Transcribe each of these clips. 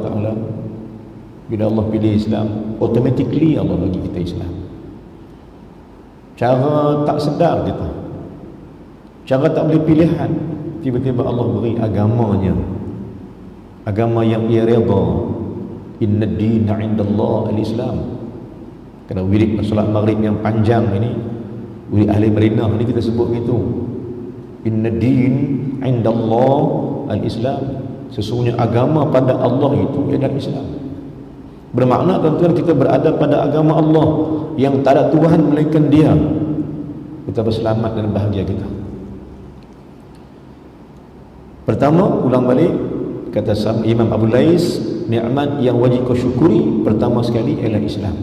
Ta'ala, bila Allah pilih Islam, automatically Allah bagi kita Islam. Cara tak sedar kita, cara tak boleh pilihan, tiba-tiba Allah beri agamanya, agama yang ia redha. Inna dina indallah al-Islam. Kena wirid solat maghrib yang panjang ini, wirid ahli Madinah ni kita sebut gitu. Inna din indallah al-Islam. Sesungguhnya agama pada Allah itu adalah Islam. Bermakna tuan-tuan, kita berada pada agama Allah yang tak ada Tuhan melainkan Dia. Kita berselamat dan bahagia kita. Pertama, ulang balik, kata Imam Abu Lais, nikmat yang wajib kau syukuri pertama sekali ialah Islam.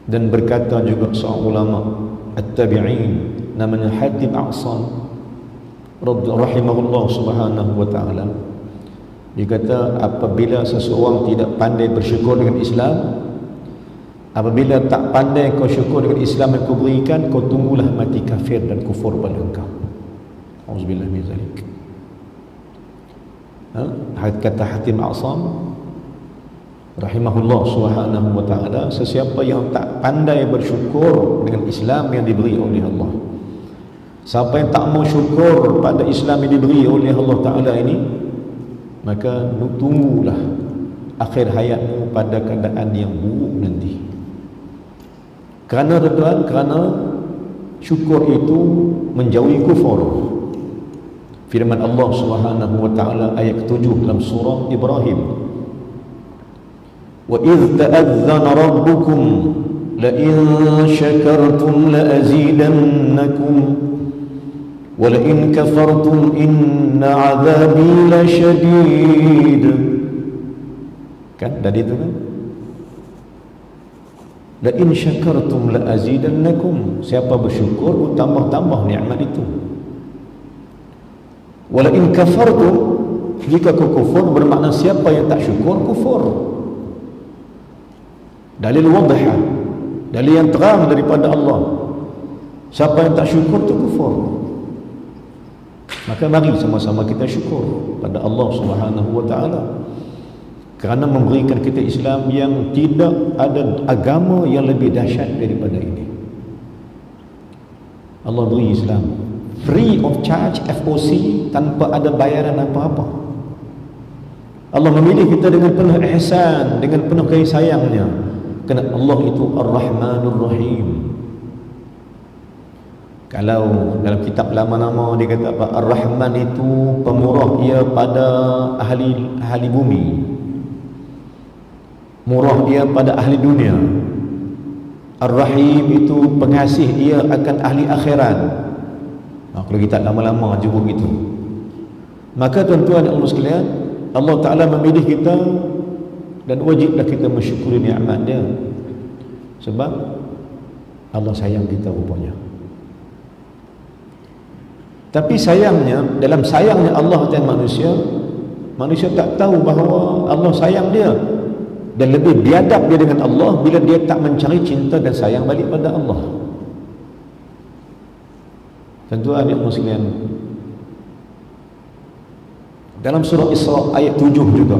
Dan berkata juga seorang ulama at-tabi'in, namanya Hatib A'sam rahimahullah subhanahu wa ta'ala, dia kata, apabila seseorang tidak pandai bersyukur dengan Islam, apabila tak pandai kau syukur dengan Islam yang kau berikan, kau tunggulah mati kafir dan kufur pada engkau. Auzubillah min zalik. Kata Hatim A'sam rahimahullah subhanahu wa ta'ala, sesiapa yang tak pandai bersyukur dengan Islam yang diberi oleh Allah, siapa yang tak mau syukur pada Islam yang diberi oleh Allah Ta'ala ini, maka tunggulah akhir hayatmu pada keadaan yang buruk nanti. Kerana tuan, kerana syukur itu menjauhi kufur. Firman Allah Subhanahu wa ta'ala ayat 7 dalam surah Ibrahim, wa idh ta'adzana rabbukum la in syakartum la azidannakum wa la in kafartum inna 'adzabi lasyadid. Kan tadi itu kan, la in syakartum la azidannakum, siapa bersyukur tambah-tambah nikmat itu. Wala in kafartum, jika kau kufur, bermakna siapa yang tak syukur kufur. Dalil wadhah, dalil yang terang daripada Allah, siapa yang tak syukur tu kufur. Maka mari sama-sama kita syukur pada Allah Subhanahu wa ta'ala kerana memberikan kita Islam yang tidak ada agama yang lebih dahsyat daripada ini. Allah beri Islam free of charge, FOC, tanpa ada bayaran apa-apa. Allah memilih kita dengan penuh ihsan, dengan penuh kasih sayangnya, kerana Allah itu Ar-Rahmanur Rahim. Kalau dalam kitab lama-lama dia kata apa, Ar-Rahman itu pemurah ia pada ahli bumi, murah ia pada ahli dunia. Ar-Rahim itu pengasih ia akan ahli akhirat. Kalau kita lama-lama jumpa begitu, maka tuan-tuan dan Allah sekalian, Allah Ta'ala memilih kita dan wajiblah kita mensyukuri nikmat Dia, sebab Allah sayang kita rupanya. Tapi sayangnya, dalam sayangnya Allah dan manusia, manusia tak tahu bahawa Allah sayang dia, dan lebih biadab dia dengan Allah bila dia tak mencari cinta dan sayang balik pada Allah. Tentu ada muslimin dalam surah Isra ayat 7 juga,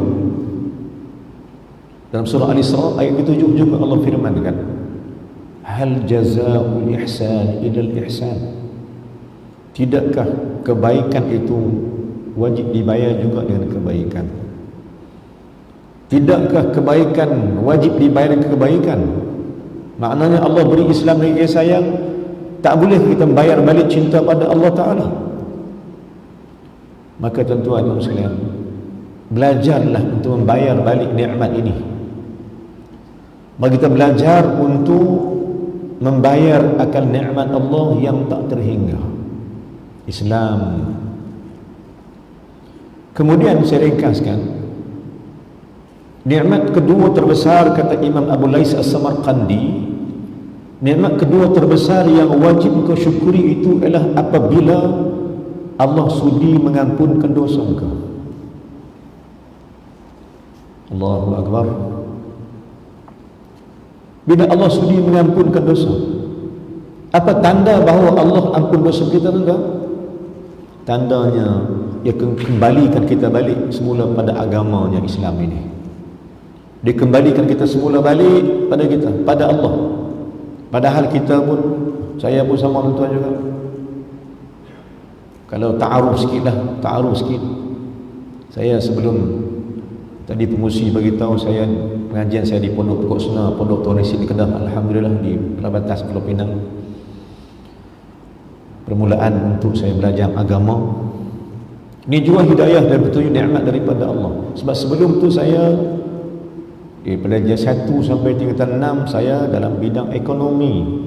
dalam surah Al-Isra ayat 7 juga Allah firmankan, hal jazaa'ul ihsan illa al-ihsan, tidakkah kebaikan itu wajib dibayar juga dengan kebaikan? Tidakkah kebaikan wajib dibayar dengan kebaikan? Maknanya Allah beri Islam yang dia sayang, tak boleh kita bayar balik cinta pada Allah Ta'ala. Maka tuan-tuan dan sekalian, belajarlah untuk membayar balik nikmat ini. Mari kita belajar untuk membayar akan nikmat Allah yang tak terhingga, Islam. Kemudian saya ringkaskan, nikmat kedua terbesar, kata Imam Abu Lais As-Samarqandi, nikmat kedua terbesar yang wajib kau syukuri itu adalah apabila Allah sudi mengampunkan dosa engkau. Allahu Akbar. Bila Allah sudi mengampunkan dosa, apa tanda bahawa Allah ampun dosa kita? Tandanya Dia kembalikan kita balik semula pada agamanya Islam ini. Dia kembalikan kita semula balik pada kita, pada Allah. Padahal kita pun, saya pun sama tuan-tuan juga, kalau ta'aruf sikit lah, ta'aruf sikit. Saya sebelum tadi pengusi bagi tahu saya pengajian saya di Pondok Pokok Sena, Pondok Tuan Isid di Kedah, alhamdulillah, di Perabatan Pulau Pinang. Permulaan untuk saya belajar agama. Ini juga hidayah dan petunjuk nikmat daripada Allah. Sebab sebelum tu saya pelajar 1 sampai tingkatan 6 saya dalam bidang ekonomi.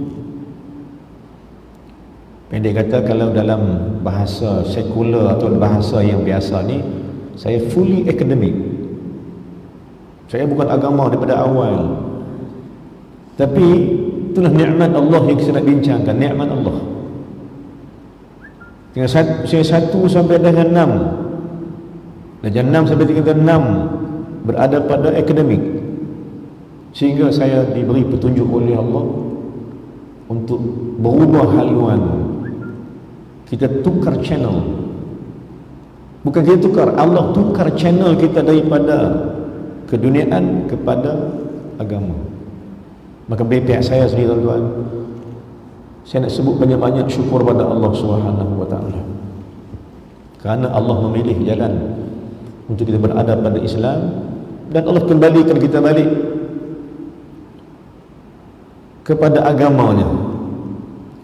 Pendek kata, kalau dalam bahasa sekular atau bahasa yang biasa ni, saya fully academic. Saya bukan agama daripada awal. Tapi itulah nikmat Allah yang kita nak bincangkan, nikmat Allah. Saya 1 sampai dengan 6, darjah 6 sampai tingkatan 6 berada pada akademik, sehingga saya diberi petunjuk oleh Allah untuk berubah haluan. Kita tukar channel, bukan kita tukar, Allah tukar channel kita daripada keduniaan kepada agama. Maka pihak saya sendiri tuan-tuan, saya nak sebut banyak-banyak syukur pada Allah Subhanahu wa taala. Kerana Allah memilih jalan untuk kita berada pada Islam, dan Allah kembalikan kita balik kepada agamanya.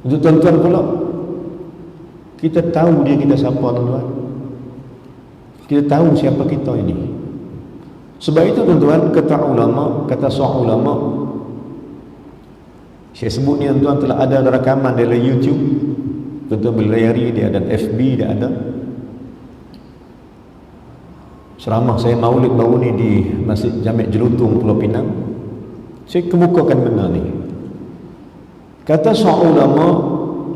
Untuk tuan-tuan pula, kita tahu dia kita siapa tuan-tuan. Kita tahu siapa kita ini. Sebab itu tuan-tuan, kata ulama, kata seorang ulama, saya sebut ni tuan-tuan, telah ada rakaman dalam YouTube, tuan-tuan boleh layari, dia ada FB, dia ada. Ceramah saya maulid baru ni di Masjid Jami' Jelutung, Pulau Pinang, saya kemukakan benda ni. Kata seorang ulama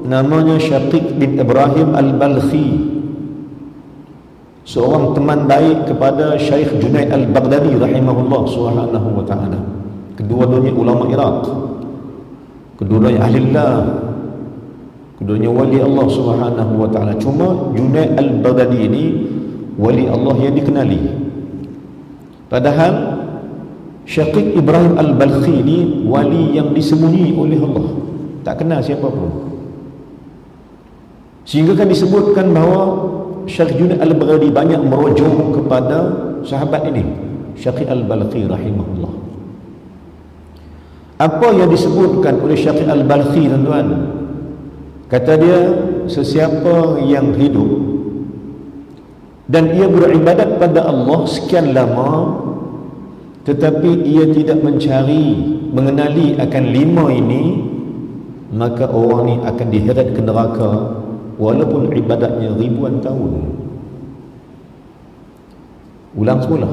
namanya Syaqiq bin Ibrahim Al-Balkhi, seorang teman baik kepada Syekh Junaid Al-Baghdadi rahimahullah subhanahu wa ta'ala. Kedua-duanya ulama Iraq, kedua-duanya ahli-Allah, kedua-duanya wali Allah subhanahu wa ta'ala. Cuma Junaid Al-Baghdadi ini wali Allah yang dikenali, padahal Syaqiq Ibrahim Al-Balkhi ini wali yang disembunyi oleh Allah, tak kenal siapa pun. Sehingga kan disebutkan bahawa Syekh Junaid Al-Baghdadi banyak merujuk kepada sahabat ini, Syaqiq Al-Balkhi rahimahullah. Apa yang disebutkan oleh Syaqiq Al-Balkhi tuan-tuan? Kata dia, sesiapa yang hidup dan ia beribadat pada Allah sekian lama, tetapi ia tidak mengenali akan 5 ini, maka orang ini akan diheret ke neraka walaupun ibadatnya ribuan tahun. Ulang semula.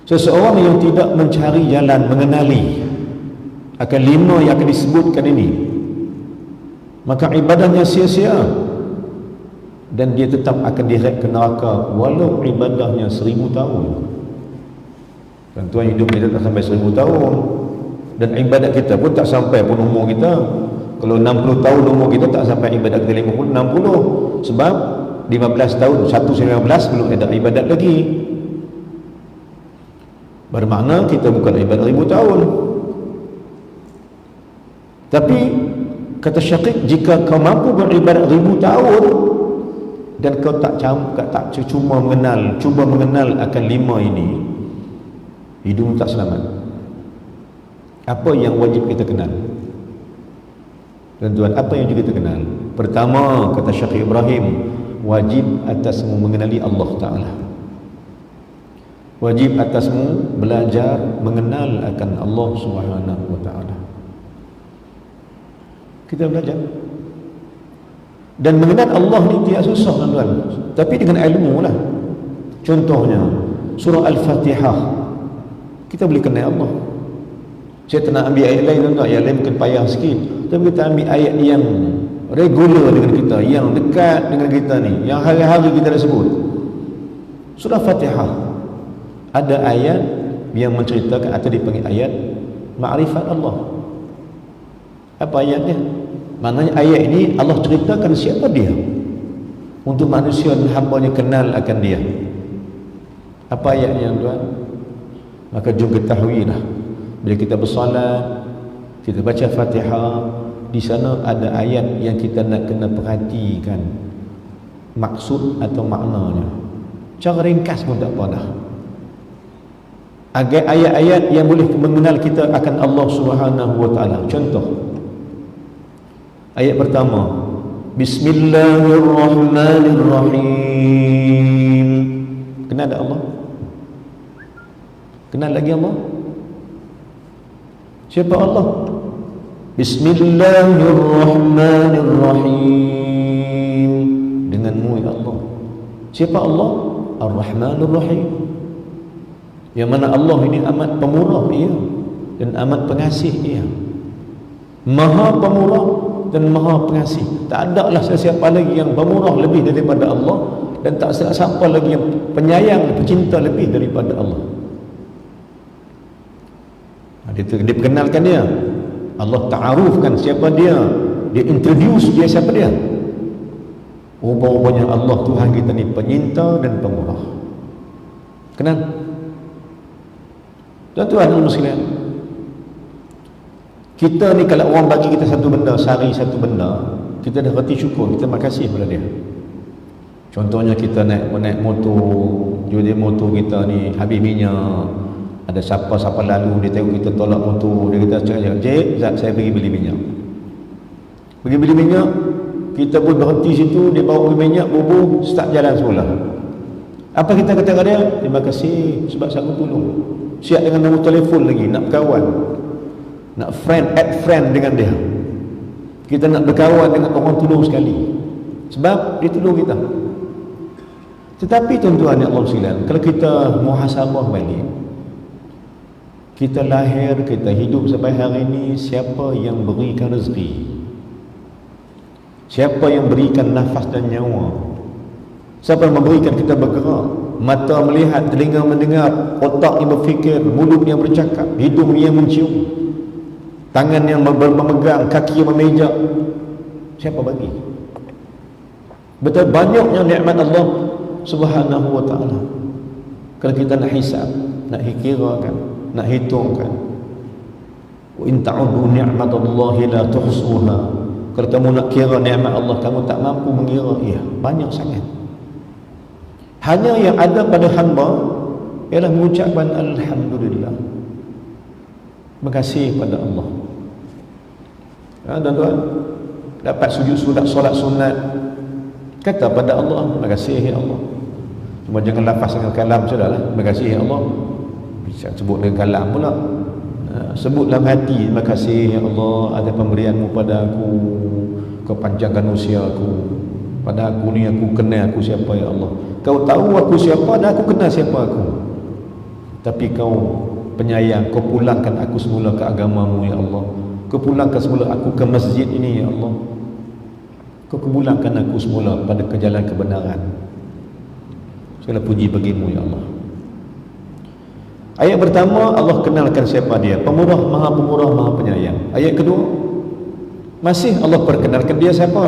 Seseorang yang tidak mencari jalan mengenali akan 5 yang akan disebutkan ini, maka ibadahnya sia-sia dan dia tetap akan diheret ke neraka walau ibadahnya 1000 tahun. Tuan-tuan, hidup kita tak sampai 1000 tahun, dan ibadat kita pun tak sampai pun umur kita. Kalau 60 tahun umur kita, tak sampai ibadat kita 60. Sebab 15 tahun, 1-15 belum ada ibadat lagi. Bermakna kita bukan ibadat 1000 tahun. Tapi kata Syaqiq, jika kau mampu beribadat 1000 tahun dan kau tak cuba mengenal akan 5 ini, hidupmu tak selamat. Apa yang wajib kita kenal? Tuan-tuan, apa yang kita kenal? Pertama, kata Syaqiq Ibrahim, wajib atasmu mengenali Allah Ta'ala. Wajib atasmu belajar mengenal akan Allah Subhanahu wa Ta'ala. Kita belajar. Dan mengenal Allah ni tidak susah tuan-tuan, tapi dengan ilmu lah. Contohnya surah Al-Fatihah, kita boleh kenal Allah. Saya tak nak ambil ayat lain tuan-tuan, ayat lain mungkin payah sikit, tapi kita ambil ayat yang regular dengan kita, yang dekat dengan kita ni, yang hari-hari kita dah sebut. Surah Fatihah ada ayat yang menceritakan atau dipanggil ayat ma'rifat Allah. Apa ayatnya? Maknanya ayat ini Allah ceritakan siapa dia. untuk manusia dan hamba-Nya kenal akan Dia. Apa ayatnya tuan? Maka jom ketahuilah, bila kita bersolat, kita baca Fatihah, di sana ada ayat yang kita nak kena perhatikan maksud atau maknanya. Cara ringkas pun tak apa dah. Agar ayat-ayat yang boleh mengenal kita akan Allah Subhanahu wa taala. Contoh ayat pertama, Bismillahirrahmanirrahim. Kenal tak Allah? Kenal lagi Allah? Siapa Allah? Bismillahirrahmanirrahim. Denganmu ya Allah. Siapa Allah? Ar-Rahmanur Rahim. Yang mana Allah ini amat pemurah Ia dan amat pengasih Ia. Maha pemurah dan maha pengasih. Tak ada lah sesiapa lagi yang pemurah lebih daripada Allah, dan tak siapa lagi yang penyayang, pecinta lebih daripada Allah. Dia perkenalkan Dia, Allah ta'arufkan siapa Dia, Dia introduce Dia siapa Dia. Rupa-rupanya Allah Tuhan kita ni penyinta dan pemurah. Kenal? Tuan-tuan sekalian, kita ni kalau orang bagi kita satu benda, sehari satu benda, kita dah reti syukur, kita makasih kepada Dia. Contohnya kita naik motor, jadi motor kita ni habis minyak, ada siapa-siapa lalu, dia tengok kita tolak motor, dia kata cakap, "Cik, Zat, saya pergi beli minyak." Pergi beli minyak, kita pun berhenti situ, dia bawa beli minyak, bubuh, start jalan semula. Apa kita kata kepada dia? Terima kasih sebab saya tolong. Siap dengan nombor telefon lagi, nak berkawan, nak add friend dengan dia. Kita nak berkawan dengan orang tolong sekali, sebab dia tolong kita. Tetapi tuan-tuan yang Allah sekalian, kalau kita muhasabah balik, kita lahir, kita hidup sampai hari ini, siapa yang berikan rezeki? Siapa yang berikan nafas dan nyawa? Siapa yang memberikan kita bergerak? Mata melihat, telinga mendengar, otak yang berfikir, mulut yang bercakap, hidung yang mencium, tangan yang memegang, kaki yang memejak. Siapa bagi? Betul banyaknya nikmat Allah Subhanahu wa ta'ala. Kalau kita nak hisab, nak kirakan, nak hitungkan, wa in ta'udu ni'matallahi la tuhsuha. Kalau kamu nak kira nikmat Allah, kamu tak mampu mengira. Ya, banyak sangat. Hanya yang ada pada hamba ialah mengucapkan alhamdulillah, terima kasih pada Allah. Tuan-tuan, dapat sujud solat sunat, kata pada Allah, terima kasih ya Allah. Cuma jangan lafaz dengan kalam sudahlah, terima kasih ya Allah. Bisa sebut dengan kalam pula. Sebut dalam hati, terima kasih ya Allah atas pemberianmu pada aku, kau panjangkan usia aku. Pada aku ni, aku kenal aku siapa ya Allah. Kau tahu aku siapa dan aku kenal siapa aku. Tapi kau penyayang, kau pulangkan aku semula ke agamamu ya Allah. Kau pulangkan semula aku ke masjid ini ya Allah. Kau pulangkan aku semula pada ke jalan kebenaran. Segala puji bagimu ya Allah. Ayat pertama, Allah kenalkan siapa Dia, pemurah, maha penyayang. Ayat kedua, masih Allah perkenalkan Dia siapa?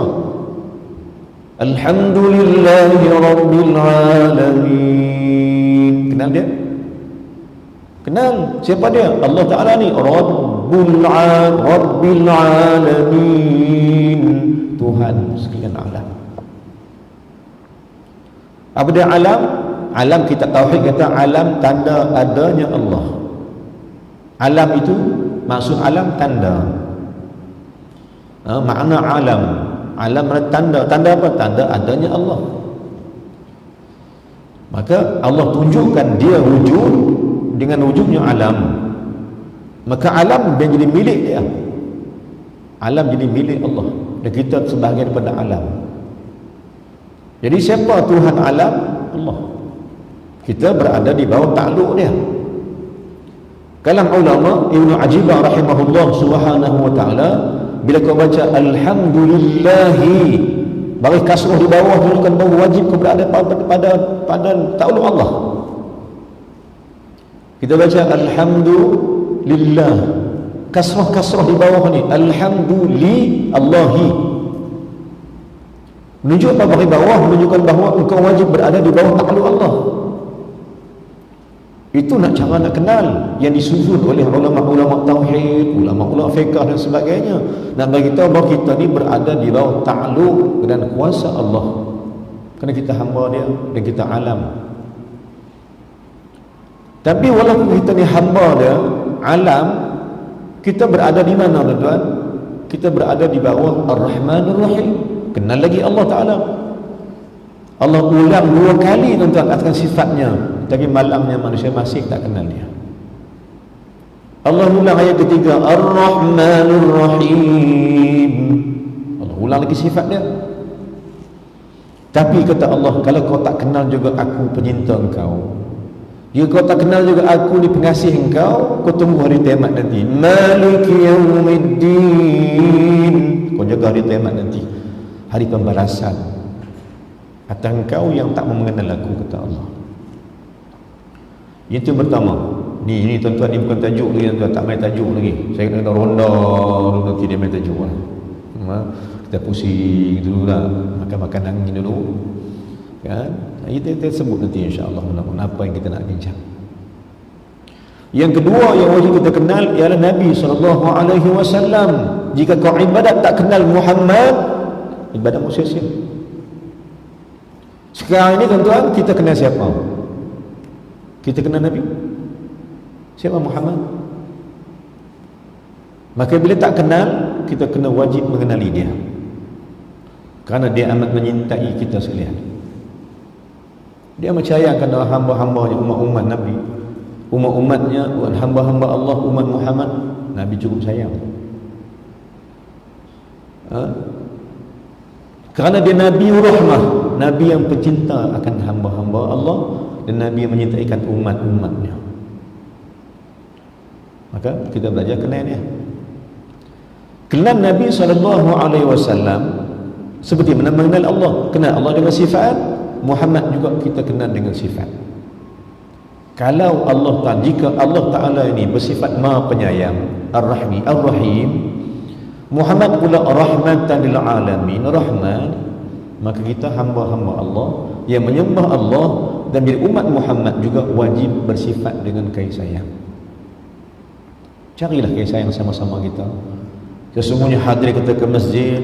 Alhamdulillahi Rabbil Alamin. Kenal Dia? Kenal siapa Dia? Allah Ta'ala ni Rabbil Alamin, Tuhan sekalian alam. Apa dia alam? Alam kita tauhid kata alam tanda adanya Allah. Alam itu maksud alam tanda. Makna alam, alam tanda. Tanda apa? Tanda adanya Allah. Maka Allah tunjukkan Dia wujud dengan wujudnya alam. Maka alam dia jadi milik Dia. Alam jadi milik Allah, dan kita sebahagian daripada alam. Jadi siapa Tuhan alam? Allah. Kita berada di bawah takluk Dia. Kalam ulama Ibnu Ajibah rahimahullah subhanahu wa ta'ala, bila kau baca alhamdulillahi, bagi kasrah di bawah menunjukkan bahawa wajib kau berada pada takluk Allah. Kita baca alhamdulillah, kasrah di bawah ni alhamdulillahi. Menunjuk apa bagi bawah? Menunjukkan bahawa engkau wajib berada di bawah takluk Allah. Itu nak cara nak kenal yang disusun oleh ulama-ulama tauhid, ulama-ulama fiqh dan sebagainya. Nak bagi tahu bahawa kita ni berada di bawah takluk dan kuasa Allah. Kerana kita hamba dia dan kita alam. Tapi walaupun kita ni hamba dia, alam, kita berada di mana tuan-tuan? Kita berada di bawah Ar-Rahmanur Rahim. Kenal lagi Allah Ta'ala. Allah ulang 2 kali tuan-tuan akan sifatnya, tapi malamnya manusia masih tak kenal dia. Allah ulang ayat ketiga, Ar-Rahmanur Rahim. Allah ulang lagi sifat dia. Tapi kata Allah, kalau kau tak kenal juga aku penyinta engkau, jika kau tak kenal juga aku ni pengasih engkau, kau tunggu hari kiamat nanti. Maliki yaumiddin. Kau jaga hari kiamat nanti, hari pembalasan atas engkau yang tak mengenal aku, kata Allah. Itu yang pertama. Ni tuan-tuan, ni bukan tajuk lagi tuan-tuan, tak main tajuk lagi. Saya kena ronda dulu, nanti dia main tajuk lah. Kita pusing dulu lah, makan-makan angin dulu kan. Kita sebut nanti insya-Allah apa yang kita nak bincang. Yang kedua yang wajib kita kenal ialah Nabi SAW. Jika kau ibadat tak kenal Muhammad, ibadat sia-sia. Sekarang ini tuan-tuan, kita kenal siapa? Kita kenal Nabi? Siapa Muhammad? Maka bila tak kenal, kita kena wajib mengenali dia, kerana dia amat menyintai kita sekalian. Dia mencayakan hamba-hambanya, umat-umat Nabi, umat-umatnya, hamba-hamba Allah, umat Muhammad, Nabi cukup sayang. Kerana dia Nabi rahmah, Nabi yang pencinta akan hamba-hamba Allah, dan Nabi yang menyintaikan umat-umatnya. Maka kita belajar kenal dia. Kenal Nabi SAW seperti mana mengenal Allah. Kenal Allah dengan sifat, Muhammad juga kita kenal dengan sifat. Kalau Allah Ta'ala, jika Allah Ta'ala ini bersifat Maha Penyayang, Ar-Rahmi, Ar-Rahim, Muhammad pula rahmatan lil alamin, rahman, maka kita hamba-hamba Allah yang menyembah Allah, dan bila umat Muhammad juga wajib bersifat dengan kasih sayang. Carilah kasih sayang sama-sama kita. Sesungguhnya hadir kita ke masjid,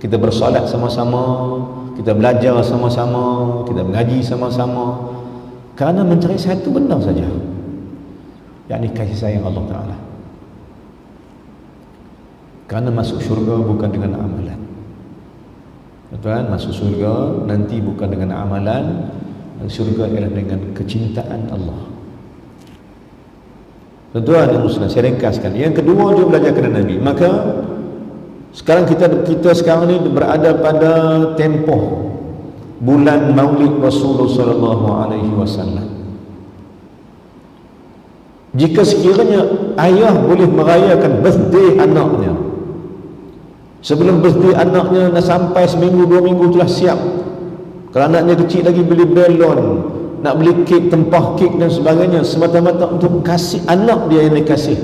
kita bersolat sama-sama, kita belajar sama-sama, kita mengaji sama-sama, kerana mencari satu benda saja, yakni kasih sayang Allah Ta'ala. Kerana masuk syurga bukan dengan amalan, tuan, masuk syurga nanti bukan dengan amalan, dan syurga ialah dengan kecintaan Allah. Tuan-tuan dan muslim, saya ringkaskan. Yang kedua, dia belajar kepada Nabi. Maka sekarang kita sekarang ni berada pada tempoh bulan Maulid Rasulullah SAW. Jika sekiranya ayah boleh merayakan birthday anaknya, sebelum birthday anaknya nak sampai seminggu 2 minggu telah siap. Kalau anaknya kecil lagi, beli belon, nak beli kek, tempah kek dan sebagainya, semata-mata untuk kasih anak dia yang dikasih.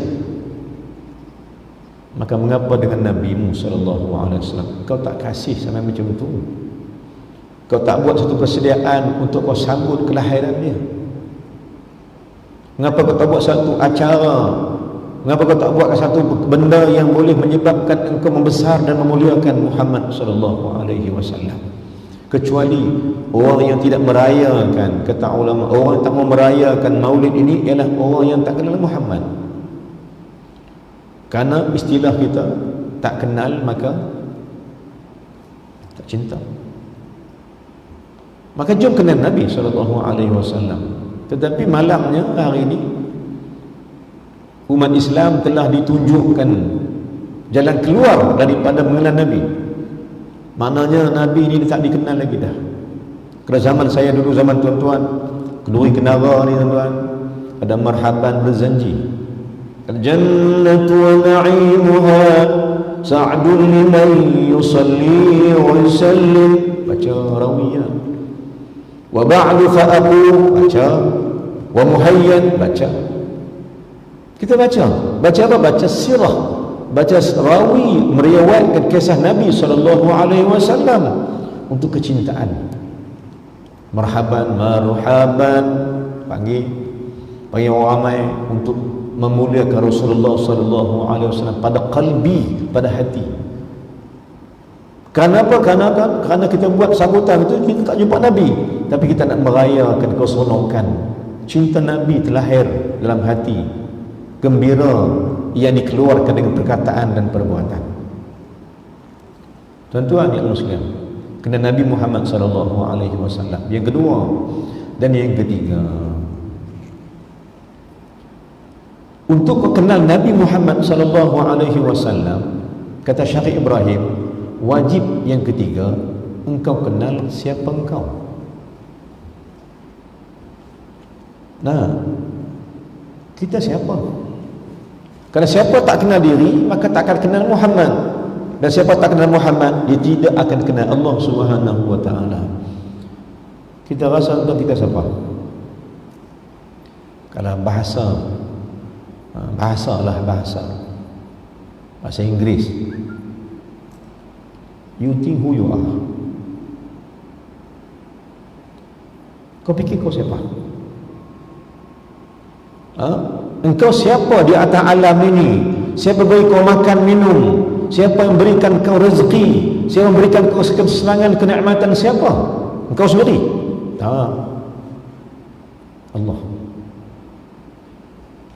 Maka mengapa dengan Nabi SAW kau tak kasih sampai macam tu? Kau tak buat satu persediaan untuk kau sambut kelahiran dia? Mengapa kau tak buat satu acara? Mengapa kau tak buat satu benda yang boleh menyebabkan engkau membesar dan memuliakan Muhammad SAW? Kecuali orang yang tidak merayakan, kata ulama, orang yang tak mau merayakan maulid ini ialah orang yang tak kenal Muhammad. Karena istilah kita, tak kenal maka tak cinta. Maka jom kenal Nabi SAW. Tetapi malamnya hari ini umat Islam telah ditunjukkan jalan keluar daripada mengenal Nabi. Maknanya Nabi ini tak dikenal lagi dah. Kerana zaman saya dulu, zaman tuan-tuan, Kenduri Kenara ni tuan-tuan, ada marhaban berzanji, al-jannatu wa na'imuha sa'dun liman yusalli wa yusallim. Baca rawiyah. Wa ba'du fa'aqu, baca. Wa muhayyan, baca. Kita baca apa? Baca sirah, baca rawi meriwayatkan kisah Nabi SAW. untuk kecintaan. Marhaban, marhaban, panggil orang ramai untuk memuliakan Rasulullah sallallahu alaihi wasallam pada qalbi, pada hati. Kenapa? Kerana kita buat sambutan itu kita tak jumpa Nabi, tapi kita nak merayakan keseronokan cinta Nabi terlahir dalam hati, gembira yang dikeluarkan dengan perkataan dan perbuatan. Tuan-tuan yang muslim, kena Nabi Muhammad sallallahu alaihi wasallam. Yang kedua dan yang ketiga, untuk kenal Nabi Muhammad sallallahu alaihi wasallam, kata Syekh Ibrahim, wajib yang ketiga, engkau kenal siapa engkau. Nah, kita siapa? Kalau siapa tak kenal diri, maka tak akan kenal Muhammad. Dan siapa tak kenal Muhammad, dia tidak akan kenal Allah Subhanahu wa taala. Kita rasa tentang kita siapa? Kalau bahasa Inggeris, you think who you are. Kau fikir kau siapa? Engkau siapa di atas alam ini? Siapa beri kau makan minum? Siapa yang berikan kau rezeki? Siapa yang berikan kau kesenangan, kenikmatan? Siapa? Engkau sendiri? Tak.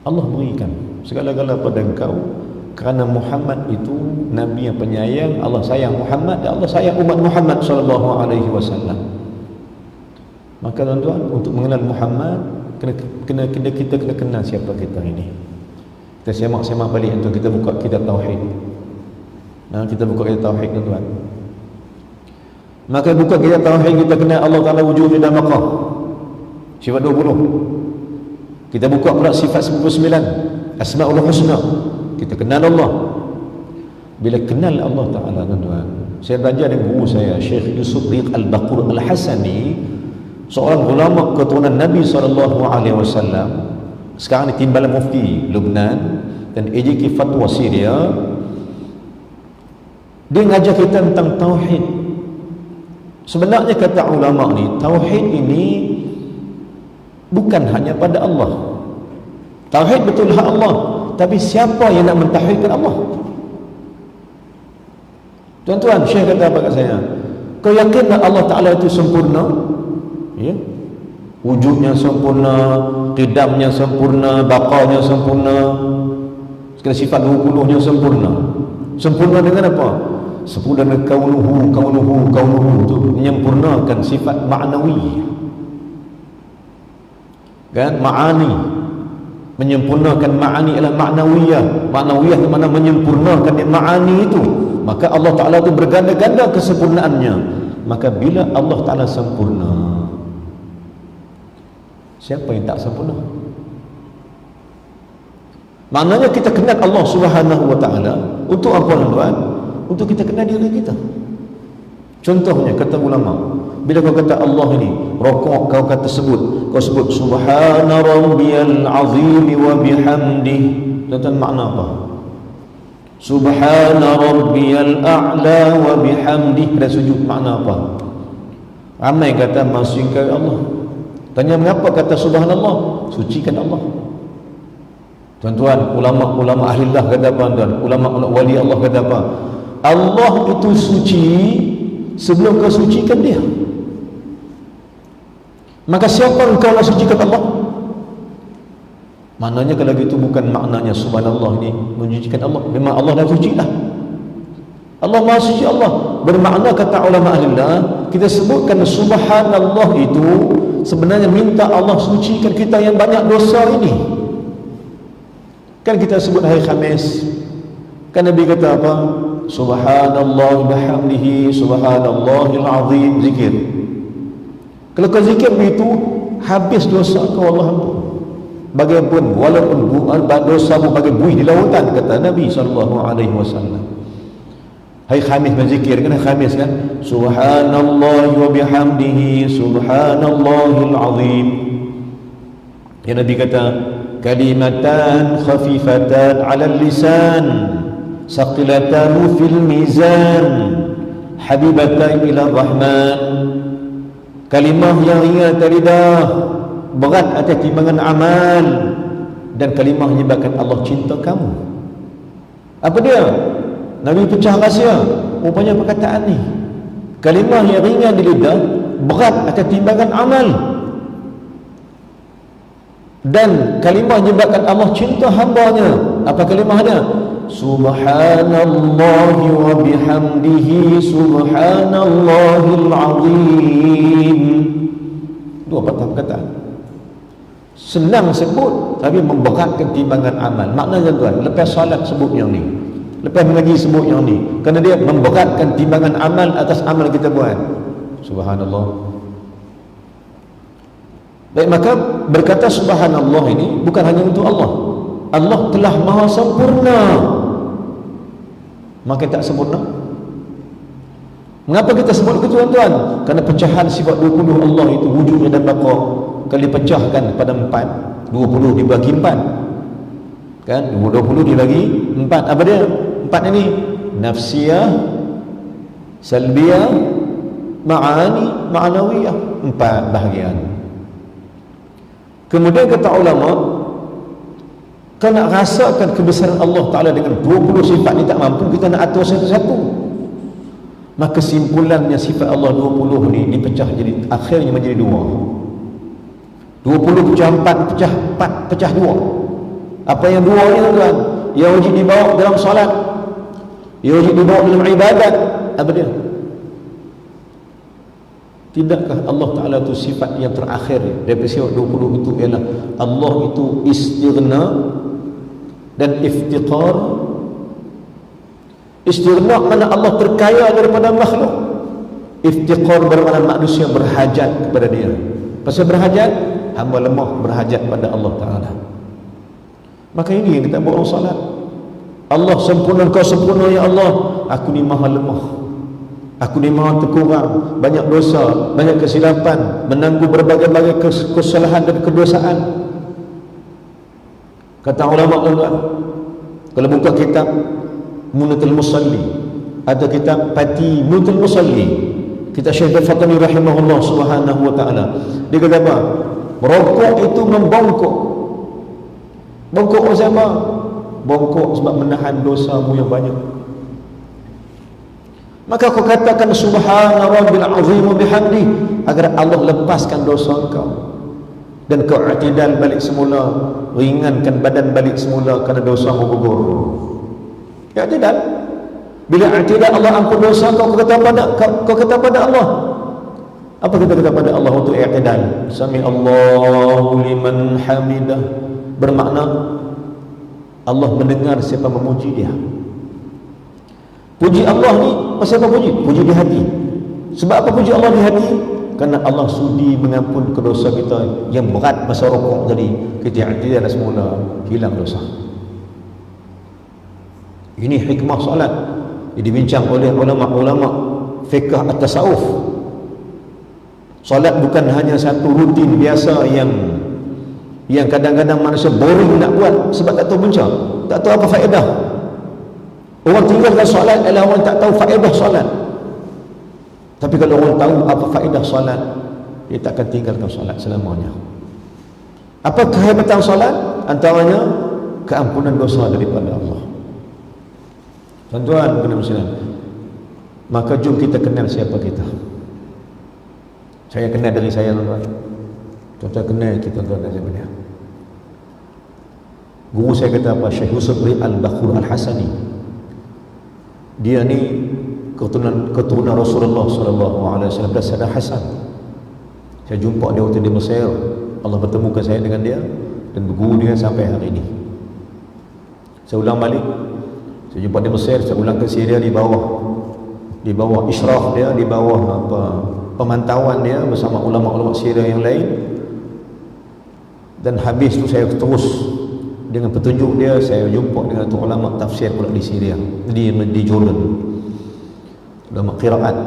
Allah berikan segala-gala pada engkau, kerana Muhammad itu Nabi yang penyayang. Allah sayang Muhammad dan Allah sayang umat Muhammad sallallahu alaihi wasallam. Maka tuan-tuan, untuk mengenal Muhammad, kita kena kenal siapa kita ini. Kita semak-semak balik untuk kita buka kitab tauhid. Kita buka kitab tauhid, tuan-tuan. Maka buka kitab tauhid, kita kenal Allah Taala wujud dan maqam. Sifat 20. Kita buka pula sifat 99, Asmaul Husna. Kita kenal Allah. Bila kenal Allah Taala, tuan-tuan, saya belajar dengan guru saya, Syekh Yusuf Riq Al-Baqur Al-Hasani, seorang ulama keturunan Nabi SAW. Sekarang di Timbalan Mufti Lubnan dan AJK Fatwa Syria. Dia ngajar kita tentang tauhid. Sebenarnya kata ulama ni, tauhid ini bukan hanya pada Allah. Tauhid betul hak Allah, tapi siapa yang nak mentauhidkan Allah? Tuan-tuan, Syekh kata apa kat saya? Kau yakin tak Allah Ta'ala itu sempurna? Ya? Wujudnya sempurna, qidamnya sempurna, baqanya sempurna, segala sifat 20-nya sempurna. Sempurna dengan apa? Sempurna dengan kaunuhu itu menyempurnakan sifat ma'nawi. Kan? Ma'ani, menyempurnakan ma'ani adalah ma'nawiyah. Ma'nawiyah itu mana menyempurnakan ma'ani itu. Maka Allah Ta'ala itu berganda-ganda kesempurnaannya. Maka bila Allah Ta'ala sempurna, siapa yang tak sempurna? Maknanya kita kenal Allah Subhanahu wa taala untuk apa, tuan? Untuk kita kenal diri kita. Contohnya kata ulama, bila kau kata Allah ini rokok, kau kata sebut subhana rabbiyal azim wa bihamdihi. Tuan makna apa? Subhana rabbiyal a'la wa bihamdihi. Pada sujud makna apa? Ramai kata mensucikan Allah. Tanya mengapa kata subhanallah? Sucikan Allah. Tuan-tuan, ulama ahli Allah kata apa, tuan? Ulama wali Allah kata apa? Allah itu suci sebelum kau sucikan dia. Maka siapa engkau nak sucikan Allah? Maknanya kalau gitu bukan maknanya subhanallah ini mensucikan Allah. Memang Allah dah suci dah. Allah Maha Suci Allah. Bermakna kata ulama ahli Allah, kita sebutkan subhanallah itu sebenarnya minta Allah sucikan kita yang banyak dosa ini. Kan kita sebut hari Khamis, kan Nabi kata apa? Subhanallah bihamdihi subhanallahil azim, zikir. Kalau kau zikir begitu, habis dosa kau Allah. Bagaimanapun, walaupun dosamu bagai buih di lautan, kata Nabi SAW. Hari Khamis berzikir, kan Khamis kan? Subhanallah wa bihamdihi subhanallahil azim. Yang Nabi kata, kalimatan khafifatan 'ala lisan, saqilatan fil mizan, habibatai ila rahman, kalimah yang ringan atas lidah, berat atas timbangan amal, dan kalimah menyebabkan Allah cinta kamu. Apa dia? Nabi pecah rahsia. Rupanya perkataan ni, kalimah yang ringan di lidah, berat atas timbangan amal, dan kalimah menyebabkan Allah cinta hambanya. Apa kalimah dia? Subhanallahi wa bihamdihi subhanallahil azim. Dua patah perkataan. Senang sebut tapi memberatkan timbangan amal. Maknanya tuan, lepas salat sebut yang ni, lepas mengaji sebut yang ni, kerana dia memberatkan timbangan amal atas amal kita buat. Subhanallah. Baik, maka berkata subhanallah ini bukan hanya untuk Allah. Allah telah maha sempurna, maka tak sempurna. Mengapa kita sebut itu tuan-tuan? Kerana pecahan sifat 20 Allah itu wujud dan baqa, kalau dipecahkan pada 4, 20 dibagi 4 kan, 20 dibagi 4, apa dia 4 ini? Nafsiyah, salbiyah, ma'ani, ma'nawiyah, 4 bahagian. Kemudian kata ulama, kalau nak rasakan kebesaran Allah Ta'ala dengan 20 sifat ni tak mampu, kita nak atur satu-satu. Maka kesimpulannya sifat Allah 20 ni dipecah jadi, akhirnya menjadi 2. 20 pecah 4, pecah 4, pecah 2. Apa yang 2 ni tuan? Yang wajib dibawa dalam solat, yang wajib dibawa dalam ibadat. Apa dia? Tidakkah Allah Ta'ala itu sifat yang terakhir daripada sifat 20 itu ialah Allah itu istighna dan iftiqar. Istighna mana Allah terkaya daripada makhluk, iftiqar bermakna manusia berhajat kepada dia. Pasal berhajat, hamba lemah berhajat pada Allah Ta'ala. Maka ini yang kita buat orang salat. Allah sempurna, Engkau sempurna ya Allah, aku ni maha lemah, aku ni maha terkurang, banyak dosa, banyak kesilapan, menanggung berbagai-bagai kesalahan dan kedosaan. Kata ulama tuan-tuan, kalau buka kitab Munatul Musalli atau kitab Pati Munatul Musalli, kitab Syekh Al-Fatani rahimahullah subhanahu wa ta'ala, dia kata apa? Merokok itu membongkok. Bongkok siapa? Bongkok sebab menahan dosamu yang banyak. Maka kau katakan subhana rabbil azim bihamdi, agar Allah lepaskan dosa kau dan kau i'tidal balik semula, ringankan badan balik semula kerana dosamu gugur. I'tidal. Bila i'tidal Allah ampun dosa kau, kau kata pada Allah. Apa kita kata pada Allah untuk i'tidal? Sami Allahu liman hamidah, bermakna Allah mendengar siapa memuji dia. Puji Allah ni pasal apa puji? Puji di hati. Sebab apa puji Allah di hati? Kerana Allah sudi mengampun dosa kita yang berat masa rokok tadi. Kita i'tidal semula, hilang dosa. Ini hikmah solat yang dibincang oleh ulama-ulama fiqh at-tasawuf. Solat bukan hanya satu rutin biasa yang kadang-kadang manusia boring nak buat sebab tak tahu punca, tak tahu apa faedah. Orang tinggalkan solat adalah orang tak tahu faedah solat. Tapi kalau orang tahu apa faedah solat, dia tak akan tinggalkan solat selamanya. Apa kehebatan solat? Antaranya keampunan dosa daripada Allah. Tuan-tuan kena bersinar. Maka jom kita kenal siapa kita. Saya kenal dari saya, tuan-tuan. Tuan-tuan kenal kita, tuan-tuan, siapa dia? Guru saya kata apa? Syekh Yusuf Al-Bakhur Al-Hasani. Dia ni keturunan Rasulullah SAW dan Sayyidina Hasan. Saya jumpa dia waktu di Mesir. Allah pertemukan saya dengan dia dan berguru dia sampai hari ini. Saya ulang balik, saya jumpa di Mesir, saya ulang ke Syria di bawah isyraf dia, di bawah pemantauan dia bersama ulama-ulama Syria yang lain. Dan habis tu saya terus dengan petunjuk dia, saya jumpa dengan tu ulama tafsir pula di Syria, di Jordan, ulama qiraat,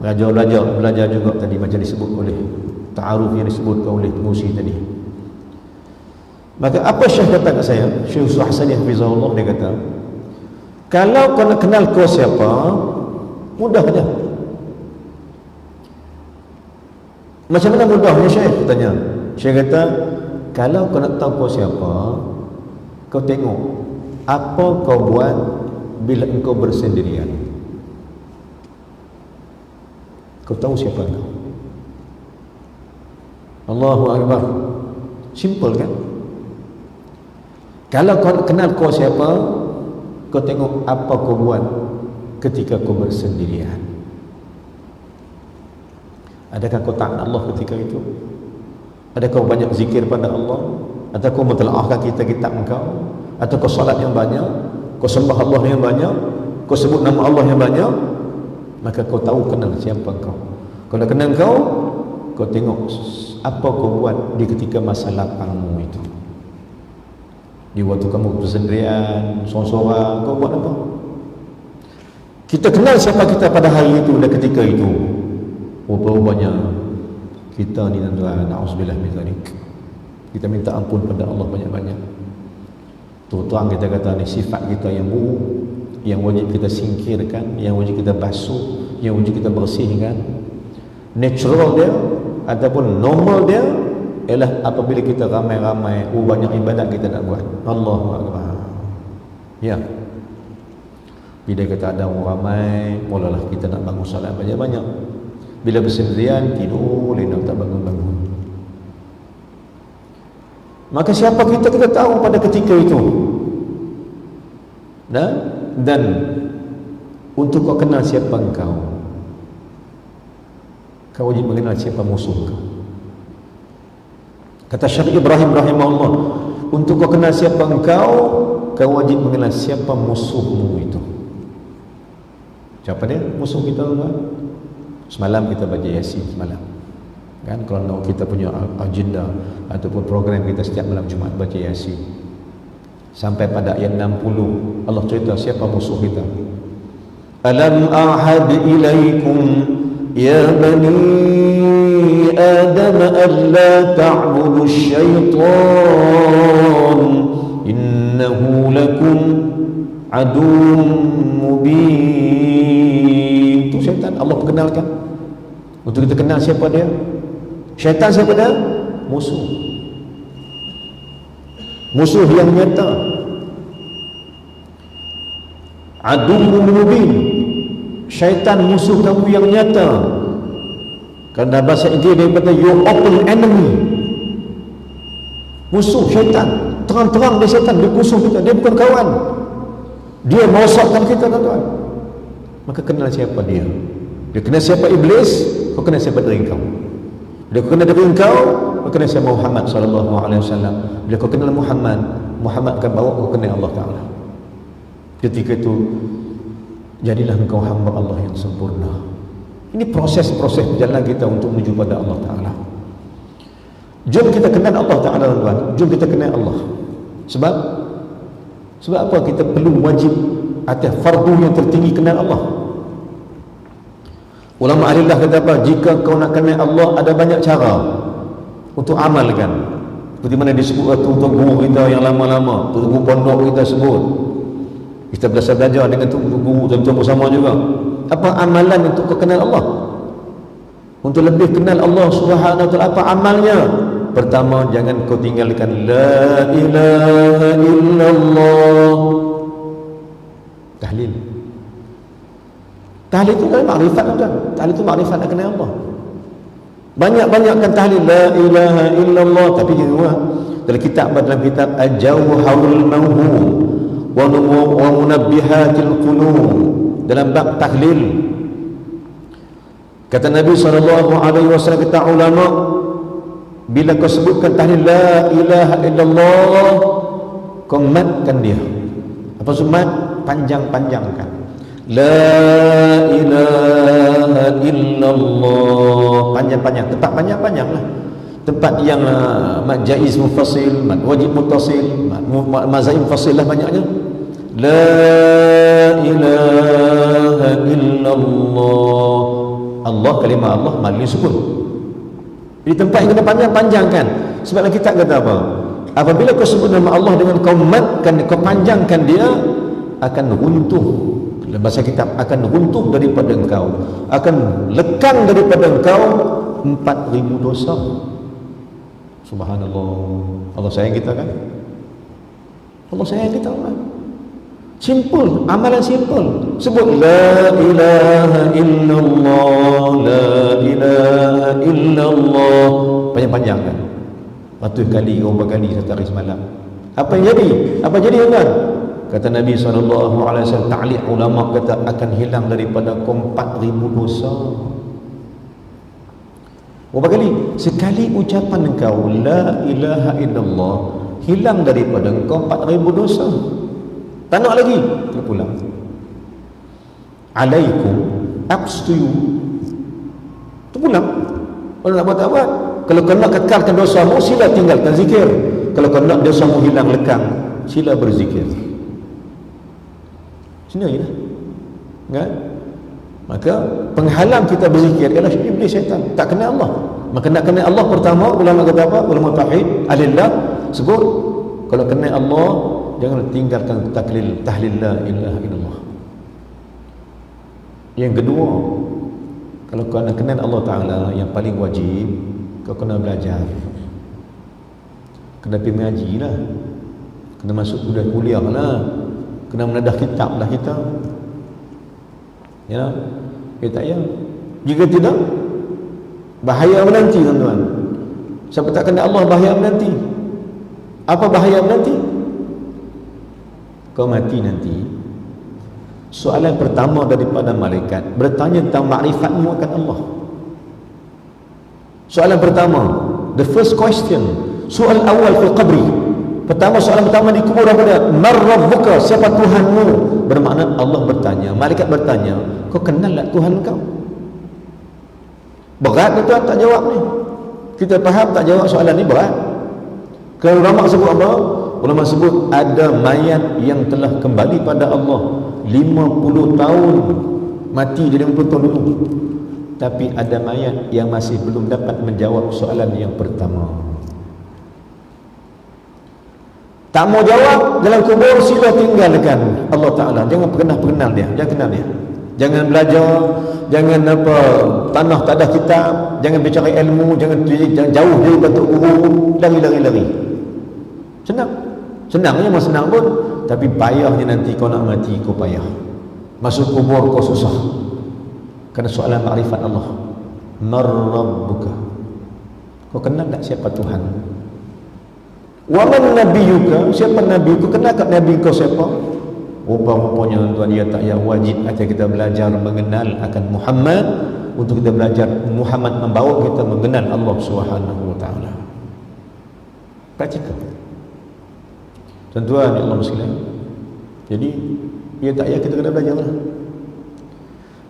belajar juga tadi macam disebut oleh ta'aruf yang disebutkan oleh pengusi tadi. Maka apa Syekh kata kat saya, Syekh Yusuf Hasani hafizahullah, dia kata kalau kau nak kenal kau siapa, mudah saja. Macam mana mudahnya Syekh? Tanya. Syekh kata, kalau kau nak tahu kau siapa, kau tengok apa kau buat bila engkau bersendirian. Kau tahu siapa kau. Allahu Akbar. Simple kan? Kalau kau kenal kau siapa, kau tengok apa kau buat ketika kau bersendirian. Adakah kau taat Allah ketika itu? Adakah kau banyak zikir pada Allah? Atau kau mentelaahkan kitab engkau? Atau kau salat yang banyak? Kau sembah Allah yang banyak? Kau sebut nama Allah yang banyak? Maka kau tahu kenal siapa kau. Kalau kenal kau tengok apa kau buat di ketika masa lapangmu itu. Di waktu kamu bersendirian, sorang-sorang, kau buat apa? Kita kenal siapa kita pada hari itu dan ketika itu. Rupa-rupanya kita ni tuan-tuan, na'udzubillah min dzalik. Kita minta ampun pada Allah banyak-banyak. Terutama kita kata ni sifat kita yang buruk, yang wajib kita singkirkan, yang wajib kita basuh, yang wajib kita bersihkan. Natural dia ataupun normal dia ialah apabila kita ramai-ramai, banyak ibadat kita nak buat. Allahu Akbar. Ya. Bila kita ada orang ramai, mulalah kita nak bangun salat banyak-banyak. Bila bersendirian, tidur lena tak bangun-bangun. Maka siapa kita tahu pada ketika itu. Dan untuk kau kenal siapa engkau, kau wajib mengenal siapa musuh kau. Kata Syekh Ibrahim rahimahullah, untuk kau kenal siapa engkau, kau wajib mengenal siapa musuhmu itu. Siapa dia? Musuh kita tuan. Semalam kita baca Yasin semalam. Kan kalau kita punya agenda ataupun program kita setiap malam Jumaat baca Yasin. Sampai pada ayat 60 Allah cerita siapa musuh kita. Alam a'had ilaikum ya bani Adam alla ta'budu syaitan innahu lakum aduwwun mubin. Itu syaitan Allah perkenalkan. Untuk kita kenal siapa dia. Syaitan siapa dia? Musuh. Musuh yang nyata. Aduwwun mubin. Syaitan musuh kamu yang nyata. Kerana bahasa Inggeris daripada your open enemy. Musuh syaitan. Terang-terang dia syaitan, dia musuh kita, dia bukan kawan. Dia merosakkan kita tuan-tuan. Maka kenal siapa dia. Dia kenal siapa iblis, kau kenal siapa diri kau. Bila kau kenal diri kau, kau kenal siapa Muhammad sallallahu alaihi wasallam. Bila kau kenal Muhammad akan bawa kau kenal Allah Taala. Ketika itu jadilah engkau hamba Allah yang sempurna. Ini proses-proses berjalan kita untuk menuju pada Allah Taala. Jom kita kenal Allah Taala tuan-tuan. Jom kita kenal Allah. Sebab apa kita perlu wajib atas fardu yang tertinggi kenal Allah. Ulama ahlilah kata apa? Jika kau nak kenal Allah, ada banyak cara untuk amalkan. Seperti mana disebut untuk guru kita yang lama-lama, untuk guru pondok kita sebut. Kita belajar dengan guru tentu bersama juga. Apa amalan untuk kau kenal Allah? Untuk lebih kenal Allah Subhanahu wa taala, apa amalnya? Pertama, jangan kau tinggalkan la ilaha illallah. Tahlil. Tahlil itu kan makrifat tuan. Tahlil itu makrifat nak kenal Allah. Banyak-banyakkan tahlil la ilaha illallah. Tapi juga dalam kitab Al-Jawharul Mawhum wa Munabbihatil Qulub, dalam bab tahlil kata Nabi SAW, kata ulama, bila kau sebutkan tahlil la ilaha illallah, kau matkan dia. Apa maksud? Panjang-panjangkan. La ilaha illallah, panjang-panjang, tempat panjang-panjang lah. Tempat yang mad jaiz mufasil, mad wajib muttasil, mad zaid mufasil lah banyaknya. La ilaha illallah. Allah, kalimah Allah mali sukun. Di tempat yang kena panjang-panjangkan. Sebab kita kata apa? Apabila kau sebut nama Allah dengan kau matkan, kau panjangkan, dia akan runtuh. Dalam bahasa kitab, akan runtuh daripada engkau, akan lekang daripada engkau 4,000 dosa. Subhanallah. Allah sayang kita kan? Allah sayang kita kan? Simple, amalan simple. Sebut la ilaha illallah, la ilaha illallah. Panjang-panjang kan? Ratus kali, berapa kali satu hari semalam. Apa yang jadi? Apa jadi tuan? Kata Nabi SAW, ta'liq ulama kata akan hilang daripada kau 4,000 dosa. Berapa kali? Sekali ucapan engkau la ilaha illallah, hilang daripada engkau 4,000 dosa. Tak nak lagi, terpulang. Alaikum, apps to you. Terpulang. Kalau nak buat tak buat. Kalau kau nak kekalkan dosamu, sila tinggalkan zikir. Kalau kau nak dosamu hilang lekang, sila berzikir. Sini je lah. Kan? Maka penghalang kita berzikir ialah iblis, syaitan. Tak kenal Allah. Maka nak kenal Allah pertama, ulama kata apa? Ulama tauhid, alillah, sebut. Kalau kenal Allah, jangan tinggalkan tahlil la ilaha illallah. Yang kedua, kalau kau nak kenal Allah Ta'ala, yang paling wajib, kau kena belajar. Kena pergi mengaji lah. Kena masuk kuliah lah. Kena menadah kitab lah kita. Ya, tak ya. Jika tidak, bahaya menanti tuan-tuan. Siapa tak kenal Allah, bahaya menanti. Apa bahaya menanti? Kau mati nanti, soalan pertama daripada malaikat bertanya tentang makrifatmu akan Allah. Soalan pertama, the first question, soal awal fil qabri. Pertama, soalan pertama di kubur apa dia? Man rabbuka, siapa Tuhanmu? Bermakna Allah bertanya, malaikat bertanya, kau kenal tak Tuhan kau? Berat ni tuan, tak jawab ni. Kita faham tak jawab soalan ni berat. Kalau ulama sebut apa? Ulama sebut ada mayat yang telah kembali pada Allah 50 tahun, mati dia 50 tahun dulu. Tapi ada mayat yang masih belum dapat menjawab soalan yang pertama. Tak mau jawab dalam kubur, sila tinggalkan Allah Ta'ala. Jangan pernah kenal dia, jangan kenal dia. Jangan belajar, jangan apa, tanah tak ada kitab, jangan bicara ilmu, jangan jauh dari batu guru, lari. Senang memang senang pun, tapi payahnya nanti kau nak mati, kau payah. Masuk kubur kau susah. Kerana soalan makrifat Allah. Man rabbuka, kau kenal tak siapa Tuhan? Wa man nabiyuka, siapa nabi kau? Kenal tak nabi kau siapa? Rupa-rupanya tuan, dia tak yang wajib akan kita belajar mengenal akan Muhammad, untuk kita belajar Muhammad membawa kita mengenal Allah Subhanahu wa taala. Praktikal. Tuan-tuan ya Allah sekalian. Jadi dia tak payah kita kena belajar lah.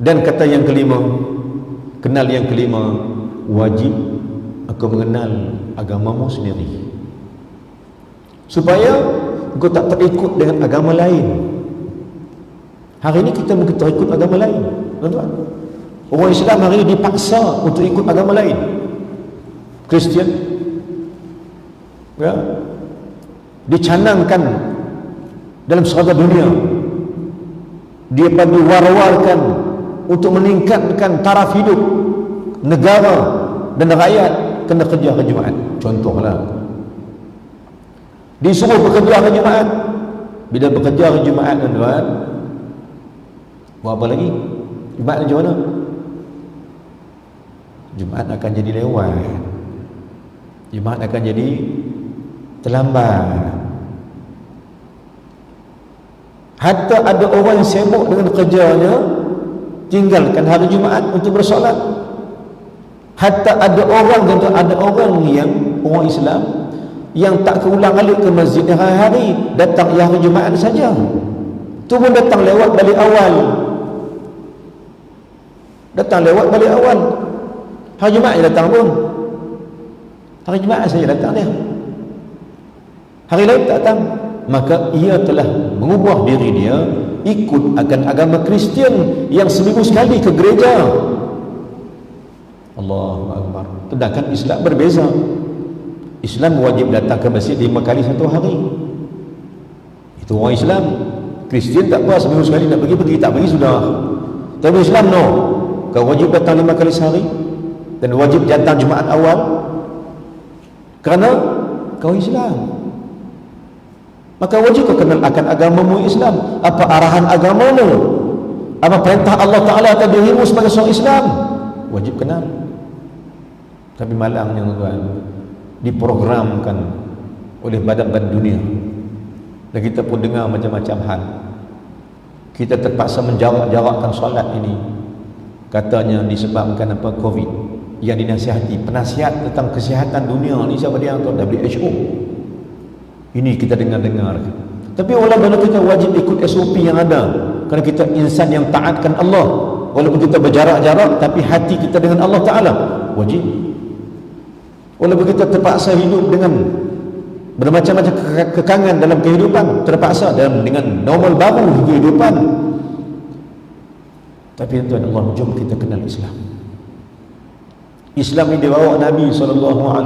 Dan kata yang kelima, kenal yang kelima, wajib aku mengenal agamamu sendiri, supaya kau tak terikut dengan agama lain. Hari ini kita mungkin terikut agama lain, tuan-tuan. Orang Islam hari ini dipaksa untuk ikut agama lain. Kristian, ya, dicanangkan dalam serata dunia. Dia perlu war-warkan untuk meningkatkan taraf hidup negara dan rakyat, kena kerja hari Jumaat. Contohlah, disuruh bekerja hari Jumaat. Bila bekerja hari Jumaat, tuan-tuan, buat apa lagi? Jumaat macam mana? Jumaat akan jadi lewat. Jumaat akan jadi terlambat. Hatta ada orang yang sibuk dengan kerjanya, tinggalkan hari Jumaat untuk bersolat. Hatta ada orang yang orang Islam yang tak keulang-alik ke masjid hari-hari, datang hari Jumaat saja. Tu pun datang lewat balik awal. Datang lewat balik awal. Hari Jumaat dia datang pun. Hari Jumaat saja datang dia. Hari lain tak datang. Maka ia telah mengubah diri dia ikut akan agama Kristian yang seminggu sekali ke gereja. Allahu Akbar. Sedangkan Islam berbeza. Islam wajib datang ke masjid 5 kali satu hari. Itu orang Islam. Kristian tak apa, seminggu sekali nak pergi tak pergi sudah. Tapi Islam no. Kau wajib datang 5 kali sehari. dan wajib datang Jumaat awal kerana kau Islam. Maka wajib kau kenal akan agamamu Islam, apa arahan agamamu, apa perintah Allah Ta'ala atas dirimu sebagai seorang Islam, wajib kenal. Tapi malangnya tuan, diprogramkan oleh badan-badan dunia, dan kita pun dengar macam-macam hal. Kita terpaksa menjarakkan solat ini, katanya disebabkan apa, COVID. Yang dinasihati, penasihat tentang kesihatan dunia ni siapa dia? WHO. Ini kita dengar-dengar. Tapi walaupun kita wajib ikut SOP yang ada, kerana kita insan yang taatkan Allah, walaupun kita berjarak-jarak, tapi hati kita dengan Allah Ta'ala wajib. Walaupun kita terpaksa hidup dengan bermacam-macam kekangan dalam kehidupan, terpaksa dengan normal baru kehidupan, tapi tuan Allah, jom kita kenal Islam. Islam yang dibawa Nabi SAW,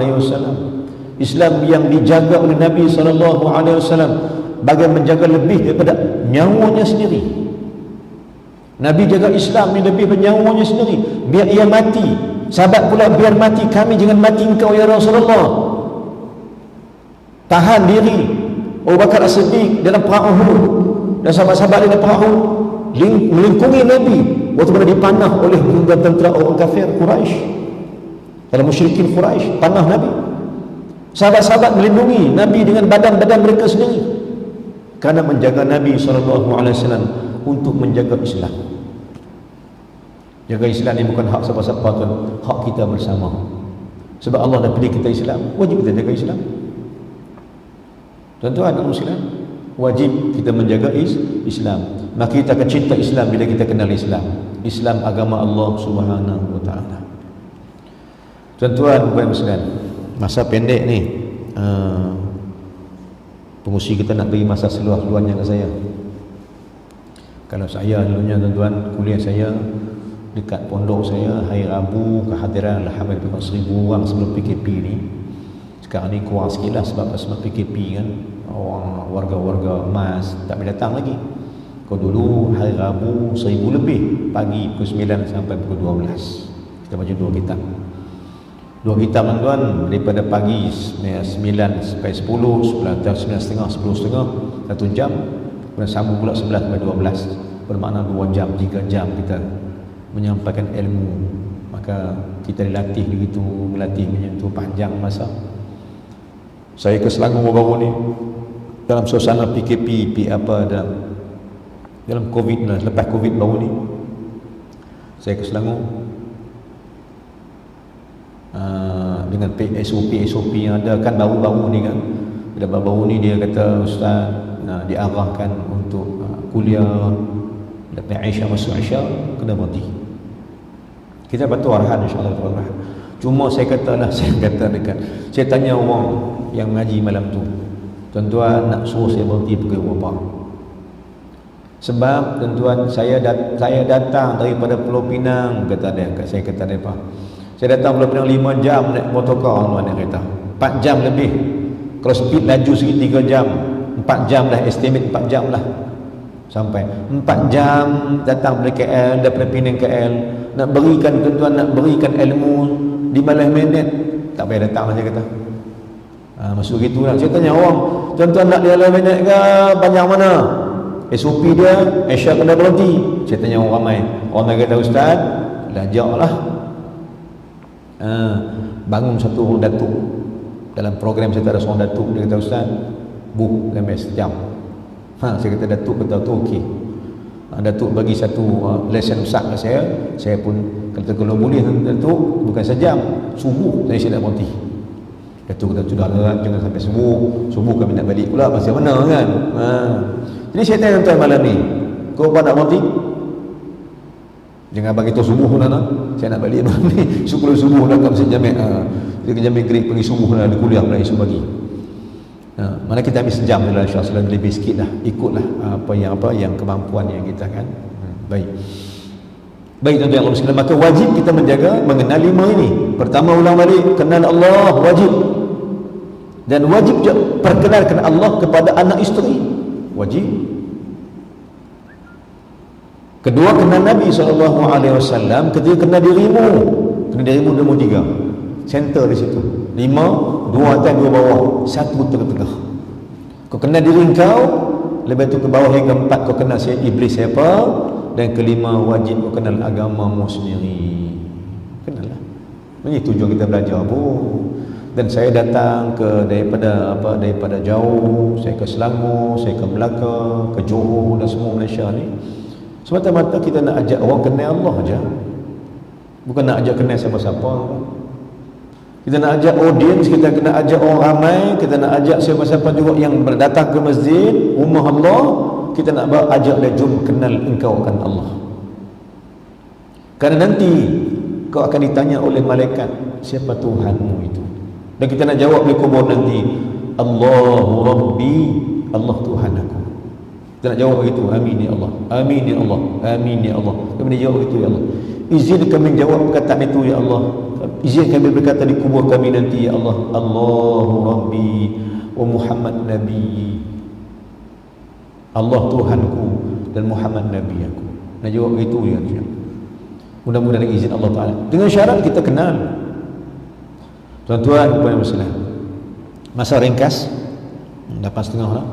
Islam yang dijaga oleh Nabi SAW, bagai menjaga lebih daripada nyawanya sendiri. Nabi jaga Islam ni lebih daripada nyawanya sendiri, biar ia mati. Sahabat pula, biar mati kami, jangan mati engkau ya Rasulullah. Tahan diri Abu Bakar As-Siddiq dalam perang Uhud, dan sahabat-sahabat dalam perang Uhud melingkungi Nabi waktu mana dipanah oleh tentera orang kafir Quraisy. Dalam musyrikin Quraisy panah Nabi, sahabat-sahabat melindungi Nabi dengan badan-badan mereka sendiri kerana menjaga Nabi SAW untuk menjaga Islam. Jaga Islam ni bukan hak siapa-siapa tuan, hak kita bersama. Sebab Allah dah pilih kita Islam, wajib kita jaga Islam. Tuan-tuan dan muslimin, wajib kita menjaga Islam. Maka kita akan cinta Islam bila kita kenal Islam. Islam agama Allah Subhanahu wa taala. Tuan-tuan dan muslimin, masa pendek ni pengusi kita nak bagi masa seluas-luasnya ke saya. Kalau saya dulunya tuan-tuan, kuliah saya dekat pondok saya, hari Rabu kehadiran hampir 1000 orang sebelum PKP ni. Sekarang ni kurang sikit lah sebab PKP kan, orang warga-warga emas tak boleh datang lagi. Kalau dulu hari Rabu 1000 lebih, pagi pukul 9 sampai pukul 12 kita baca 2 kitab. 2 kitab tuan-tuan, daripada pagi 9 sampai 10, 9.30, 10.30, 1 jam, kemudian sambung pula 11 sampai 12, bermakna 2 jam, 3 jam kita menyampaikan ilmu. Maka kita dilatih begitu, melatih macam tu panjang masa. Saya ke Selangor baru ni dalam suasana PKP, apa dalam COVID lah, lepas COVID baru ni saya ke Selangor dengan SOP yang ada kan baru-baru ni kan. Bila baru-baru ni dia kata ustaz diarahkan untuk kuliah lepas Aisyah masuk Aisyah kena berhenti. Kita patuh arahan insya-Allah taala. Cuma saya tanya orang yang mengaji malam tu, tuan-tuan nak suruh saya berhenti pukul berapa? Sebab tuan-tuan saya datang daripada Pulau Pinang, kata dia, saya kata dia apa? Saya datang Pulau Pinang 5 jam naik motorcar tuan, dia kata 4 jam lebih. Kalau speed laju sikit 3 jam, 4 jam lah, estimate 4 jam lah sampai 4 jam datang dari KL, daripada Penang KL, nak berikan tuan-tuan, nak berikan ilmu 15 minit tak payah datang lah, dia kata. Masuk gitu lah. Saya tanya orang, tuan-tuan nak 15 minit ke panjang mana? SOP dia Aisyah kena berhenti. Saya tanya orang ramai, orang kata ustaz lajak lah. Bangun satu orang datuk dalam program saya, tak ada seorang datuk, dia kata ustaz book dalam sejam. Saya kata datuk kata tu okey. Datuk bagi satu lesson besar ke saya pun kata kalau boleh datuk bukan sejam, subuh saya nak berhenti. Datuk kata sudah lah, jangan sampai subuh kami nak balik pula, pasal mana kan. Jadi saya tanya tuan malam ni, kau apa nak berhenti? Jangan bagi tu subuh nak saya nak balik malam ni, subuh nak kat masjid Jami'. Dia ke Jami' Greek pergi subuh nak ada kuliah pula esok pagi. Mana kita ambil sejam je lah, insyaAllah lebih sikit lah, ikutlah apa yang kemampuan yang kita kan. Baik tuan-tuan yang Allah sekalian, maka wajib kita menjaga, mengenal 5 ini. Pertama ulang balik, kenal Allah wajib, dan wajib perkenalkan Allah kepada anak isteri, wajib. Kedua, kenal Nabi SAW ketika kenal dirimu, kena dari nombor 3, center di situ. 5, 2 atas 2 bawah, 1 tengah-tengah. Kau kenal diri kau, lepas tu ke bawah yang keempat kau kenal iblis siapa, dan kelima wajib kau kenal agamamu sendiri. Kenal lah. Ini tujuan kita belajar pun. Dan saya datang daripada jauh, saya ke Selangor, saya ke Melaka, ke Johor dan semua Malaysia ni semata-mata kita nak ajak orang kenal Allah aja. Bukan nak ajak kenal siapa-siapa. Kita nak ajak audiens, kita nak ajak orang ramai, kita nak ajak siapa-siapa juga yang datang ke masjid, rumah Allah, kita nak ajak dia, jom kenal engkau akan Allah. Kerana nanti kau akan ditanya oleh malaikat, siapa Tuhanmu itu? Dan kita nak jawab di kubur nanti, Allahu Rabbi, Allah Tuhan aku. Kita nak jawab begitu, amin ya Allah, amin ya Allah, amin ya Allah. Kami jawab begitu, ya Allah, izin kami jawab perkataan itu ya Allah. Izin kami berkata di kubur kami nanti, ya Allah, Allahu Rabbi wa Muhammad Nabi, Allah Tuhanku dan Muhammad Nabi aku. Nak jawab begitu ya Allah. Mudah-mudahan dengan izin Allah Ta'ala, dengan syarat kita kenal. Tuan-tuan puan Muslim, masa ringkas 8.30 lah.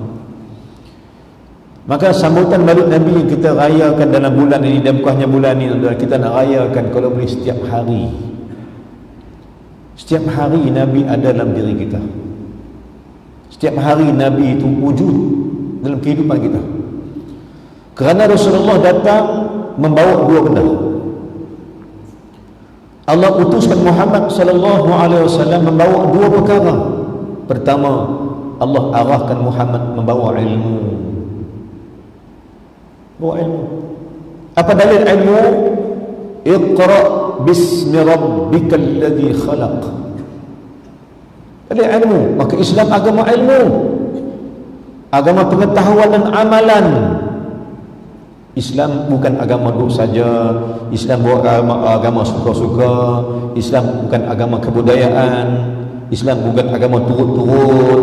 Maka sambutan Maulid Nabi yang kita rayakan dalam bulan ini, dan bukannya bulan ini, kita nak rayakan kalau boleh setiap hari. Setiap hari Nabi ada dalam diri kita. Setiap hari Nabi itu wujud dalam kehidupan kita. Kerana Rasulullah datang membawa 2 benda. Allah utuskan Muhammad sallallahu alaihi wasallam membawa 2 perkara. Pertama, Allah arahkan Muhammad membawa ilmu. Bawa ilmu. Apa dalil ilmu? Iqra bismi rabbikal ladzi khalaq. Dalil ilmu. Maka Islam agama ilmu, agama pengetahuan dan amalan. Islam bukan agama duduk saja. Islam bukan agama suka-suka. Islam bukan agama kebudayaan. Islam bukan agama turut-turut,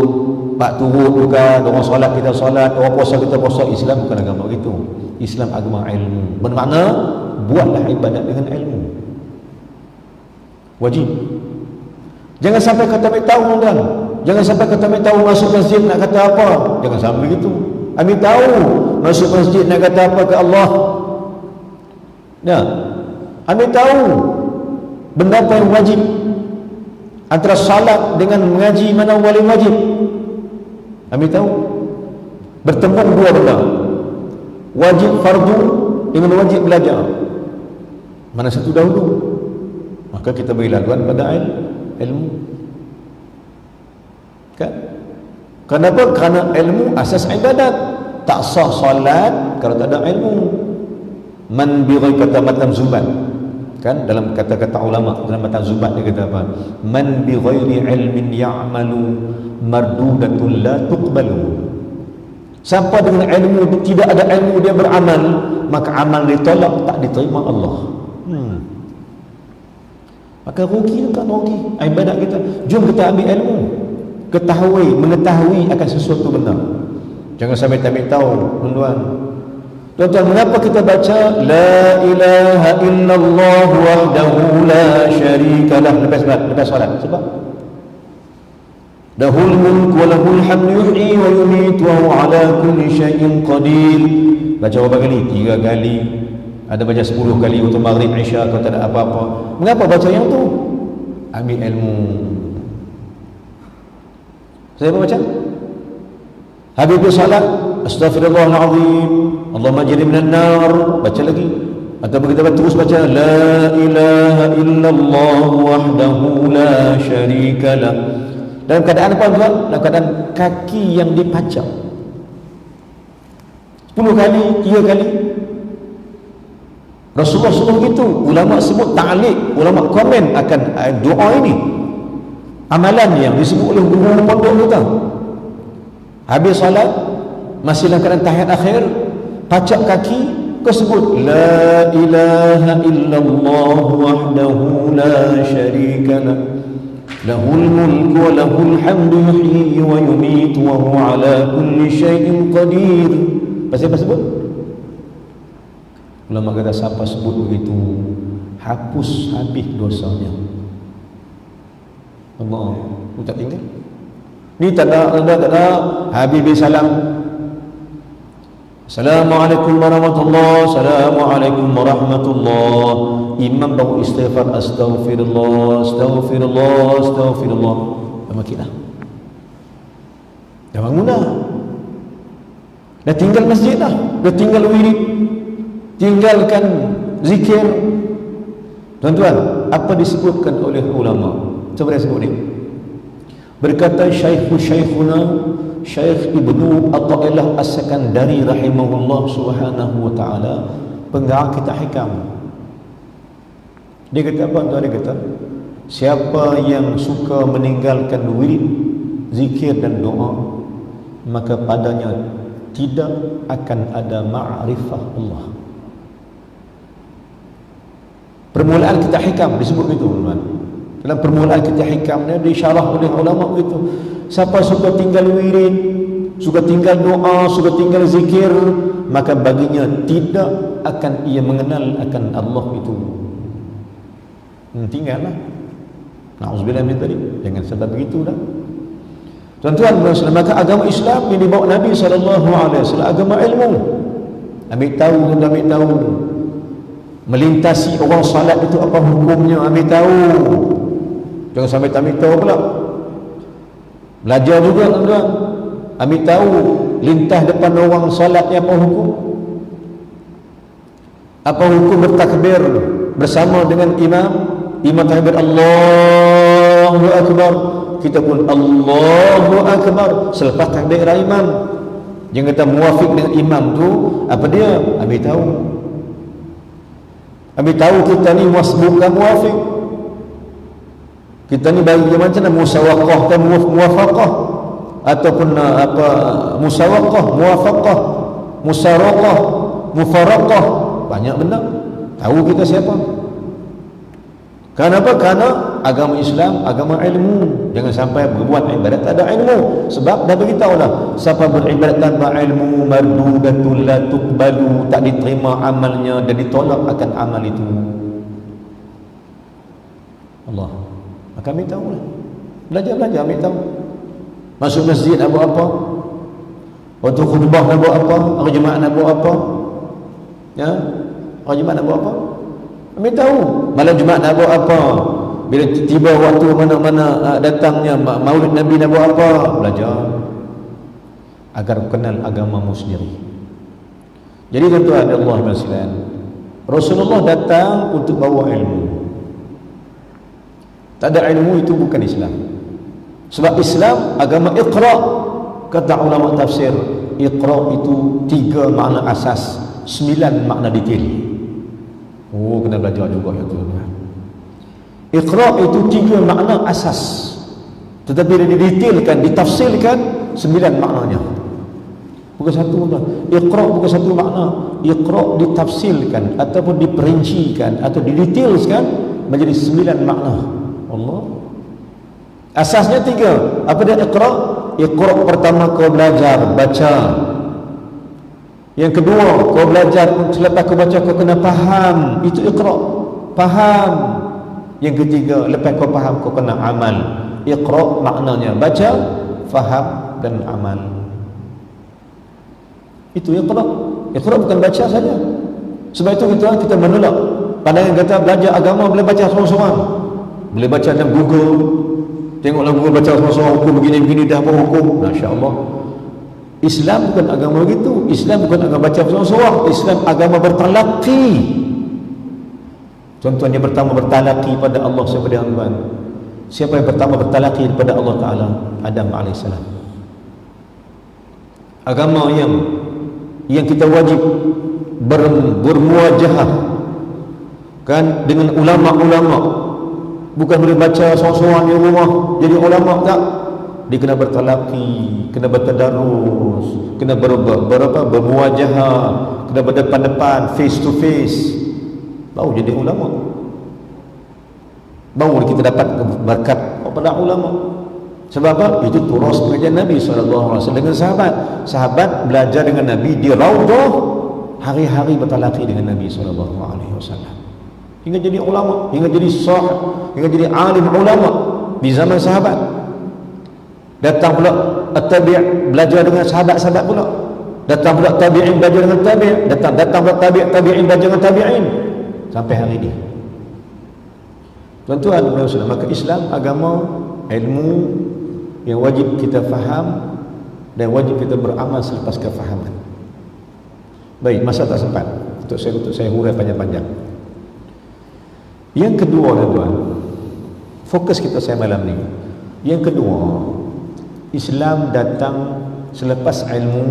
pak turut bukan. Orang solat kita solat, orang puasa kita puasa. Islam bukan agama begitu. Islam agama ilmu. Bermakna buatlah ibadat dengan ilmu. Wajib. Jangan sampai kata ambil tahu dah. Jangan sampai kata ambil tahu masuk masjid nak kata apa. Jangan sampai begitu. Ambil tahu masuk masjid nak kata apa ke Allah. Ya. Ambil tahu benda apa yang wajib. Antara salat dengan mengaji mana paling wajib. Ambil tahu. Bertemu 2 benda. Wajib fardu dengan wajib belajar. Mana satu dahulu? Maka kita beri laluan pada ilmu. Kan? Kenapa? Kerana ilmu asas ibadat. Tak sah salat kalau tak ada ilmu. Man bi ghairi kata matan zubat. Kan dalam kata-kata ulama dalam matan zubat dia kata apa? Man bi ghairi ilmin ya'malu mardudatun la tuqbalu. Siapa dengan ilmu tidak ada ilmu dia beramal, maka amal ditolak, tak diterima Allah. Maka rugi tak rugi ibadat kita. Jom kita ambil ilmu, mengetahui akan sesuatu benda. Jangan sampai tak ambil tahu, tuan-tuan. Tuan-tuan, mengapa kita baca la ilaha illallah wahdahu la syarikalah lepas solat? Sebab lahul mulku wa lahul hamdu yuhyi wa yumiitu wa huwa ala kulli syai'in qadir. Baca berapa kali? 3 kali. Ada baca 10 kali untuk maghrib isya kalau tak ada apa-apa. Mengapa baca yang tu? Ambil ilmu. Saya baca habis bersalat, astaghfirullahalazim, Allahumma ajirni minan nar, baca lagi. Atau kita terus baca la ilaha illallah wahdahu la syarikalah. Dalam keadaan apa tuan? Dalam keadaan kaki yang dipacak 10 kali, 3 kali. Rasulullah suruh begitu. Ulama sebut ta'liq, ulama komen akan doa ini, amalan yang disebut oleh guru pondok kita. Habis salat, masih dalam keadaan tahiyat akhir, pacak kaki, kau sebut la ilaha illallah wahdahu la syarikalah lahul mulku wa lahul hamdu yuhyi wa yumiitu wa huwa ala kulli syai'in qadir. Pasal apa sebut? Ulama kata siapa sebut begitu, hapus habis dosanya. Allah, tak tinggal. Ni tak ada habis salam. Assalamualaikum warahmatullahi, Assalamualaikum warahmatullahi. Imam baru istighfar, astaghfirullah, astaghfirullah, astaghfirullah. Makinlah. Dah bangun dah. Dah tinggal masjid dah. Dah tinggal wirid. Tinggalkan zikir. Tuan-tuan, apa disebutkan oleh ulama? Coba dia sebut ni. Berkata Syekhuna Syekh Ibnu Athaillah As-Sakandari rahimahullah subhanahu wa ta'ala, pengarang kitab Hikam. Dia kata apa tuan? Dia kata siapa yang suka meninggalkan wirid, zikir dan doa, maka padanya tidak akan ada ma'rifah Allah. Permulaan kitab Hikam disebut begitu tuan. Dalam permulaan kitab Hikam ni disyarah oleh ulama begitu. Siapa suka tinggal wirid, suka tinggal doa, suka tinggal zikir, maka baginya tidak akan ia mengenal akan Allah itu. Tinggallah. Na'udzubillah min dzalik. Jangan sampai begitu dah. Tuan-tuan, maka agama Islam yang dibawa Nabi SAW agama ilmu. Ambil tahu. Melintasi orang salat itu apa hukumnya, ambil tahu. Jangan sampai tak ambil tahu pula. Belajar juga tuan-tuan. Ambil tahu lintas depan orang salat ni apa hukum. Apa hukum bertakbir bersama dengan imam. Imam takbir Allahu Akbar, kita pun Allahu Akbar selepas takbir imam. Jangan kata muafiq dengan imam tu, apa dia? Ambil tahu. Ambil tahu kita ni bukan muafiq. Kita ni bagi macam mana musawaqah dan muwafaqah, ataupun apa musawaqah, muwafaqah, musaraqah, mufaraqah, banyak benda. Tahu kita siapa. Kenapa? Karena agama Islam agama ilmu. Jangan sampai berbuat ibadat tak ada ilmu. Sebab dah beritahu lah, siapa beribadat tanpa ilmu mardudatun la tuqbalu, tak diterima amalnya dan ditolak akan amal itu. Allah. Maka ambil tahu lah. Belajar ambil tahu. Masuk masjid nak buat apa? Waktu khutbah nak buat apa? Hari Jumaat nak buat apa? Ya? Hari Jumaat nak buat apa? Ambil tahu. Malam Jumaat nak buat apa? Bila tiba waktu mana-mana datangnya Maulid Nabi nak buat apa? Belajar agar kenal agamamu sendiri. Jadi tuan-tuan Allah sekalian, Rasulullah datang untuk bawa ilmu. Tak ada ilmu itu bukan Islam. Sebab Islam agama Iqra. Kata ulama tafsir, Iqra itu 3 makna asas, 9 makna detail. Oh, kena belajar juga ya tuan-tuan. Iqra itu 3 makna asas, tetapi dia didetailkan, ditafsirkan 9 maknanya. Bukan satu tuan. Iqra bukan satu makna. Iqra ditafsirkan ataupun diperincikan atau didetailkan menjadi 9 makna. Allah. Asasnya 3. Apa dia Iqra? Iqra pertama kau belajar baca. Yang kedua, kau belajar, selepas kau baca kau kena faham. Itu Iqra. Faham. Yang ketiga, lepas kau faham kau kena amal. Iqra maknanya baca, faham dan amal. Itu Iqra. Iqra bukan baca saja. Sebab itu kita menolak pandangan kata belajar agama boleh baca seorang-seorang. Boleh baca dalam Google. Tengoklah Google baca seorang-seorang hukum begini-begini dah apa hukum. Masya-Allah. Islam bukan agama begitu. Islam bukan agama baca seorang-seorang. Islam agama bertalaqi. Tuan-tuan, yang pertama bertalaqi pada Allah siapa dia tuan? Siapa yang pertama bertalaqi kepada Allah Taala? Adam alaihissalam. Agama yang kita wajib bermuajahah kan dengan ulama-ulama. Bukan boleh baca seorang-seorang di rumah jadi ulama, tak. Dia kena bertalaqi, kena bertadarus, kena bermuajahah, kena berdepan-depan, face to face, baru jadi ulama. Baru kita dapat berkat kepada ulama. Sebab apa? Itu turas pengajian Nabi SAW dengan sahabat. Sahabat belajar dengan Nabi di Raudhah, hari-hari bertalaqi dengan Nabi SAW. hingga jadi ulama, hingga jadi sahih, hingga jadi alim ulama di zaman sahabat. Datang pula at-tabi' belajar dengan sahabat-sahabat pula. Datang pula tabi'in belajar dengan tabi', datang pula tabi'in belajar dengan tabi'in sampai hari ini. Tuan-tuan dan saudara, maka Islam agama ilmu yang wajib kita faham dan wajib kita beramal selepas kefahaman. Baik, masa tak sempat untuk saya hurai panjang-panjang. Yang kedua, tuan-tuan, fokus kita saya malam ni. Yang kedua, Islam datang selepas ilmu.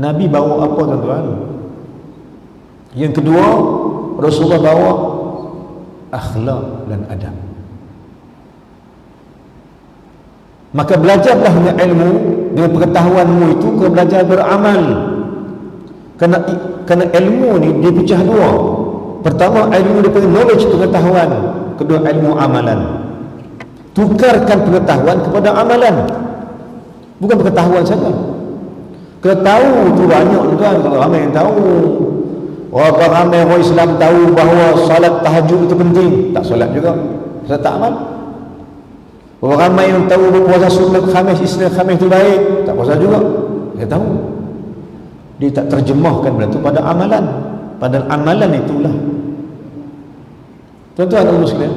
Nabi bawa apa, tuan-tuan? Yang kedua, Rasulullah bawa akhlak dan adab. Maka belajarlah dengan ilmu, dengan pengetahuanmu itu, kau belajar beramal. Kerana ilmu ni dia pecah dua. Pertama, ilmu daripada knowledge, pengetahuan. Kedua, ilmu amalan. Tukarkan pengetahuan kepada amalan, bukan pengetahuan saja. Kau tahu tu banyak, tuan. Kalau ramai yang tahu, ramai orang Islam tahu bahawa salat tahajud itu penting, tak solat juga, saya tak amal. Orang ramai yang tahu berpuasa sunnah Khamis, Isnin Khamis itu baik, tak puasa juga, dia tahu. Dia tak terjemahkan benda itu pada amalan. Padahal amalan itulah, tuan-tuan dan muslim,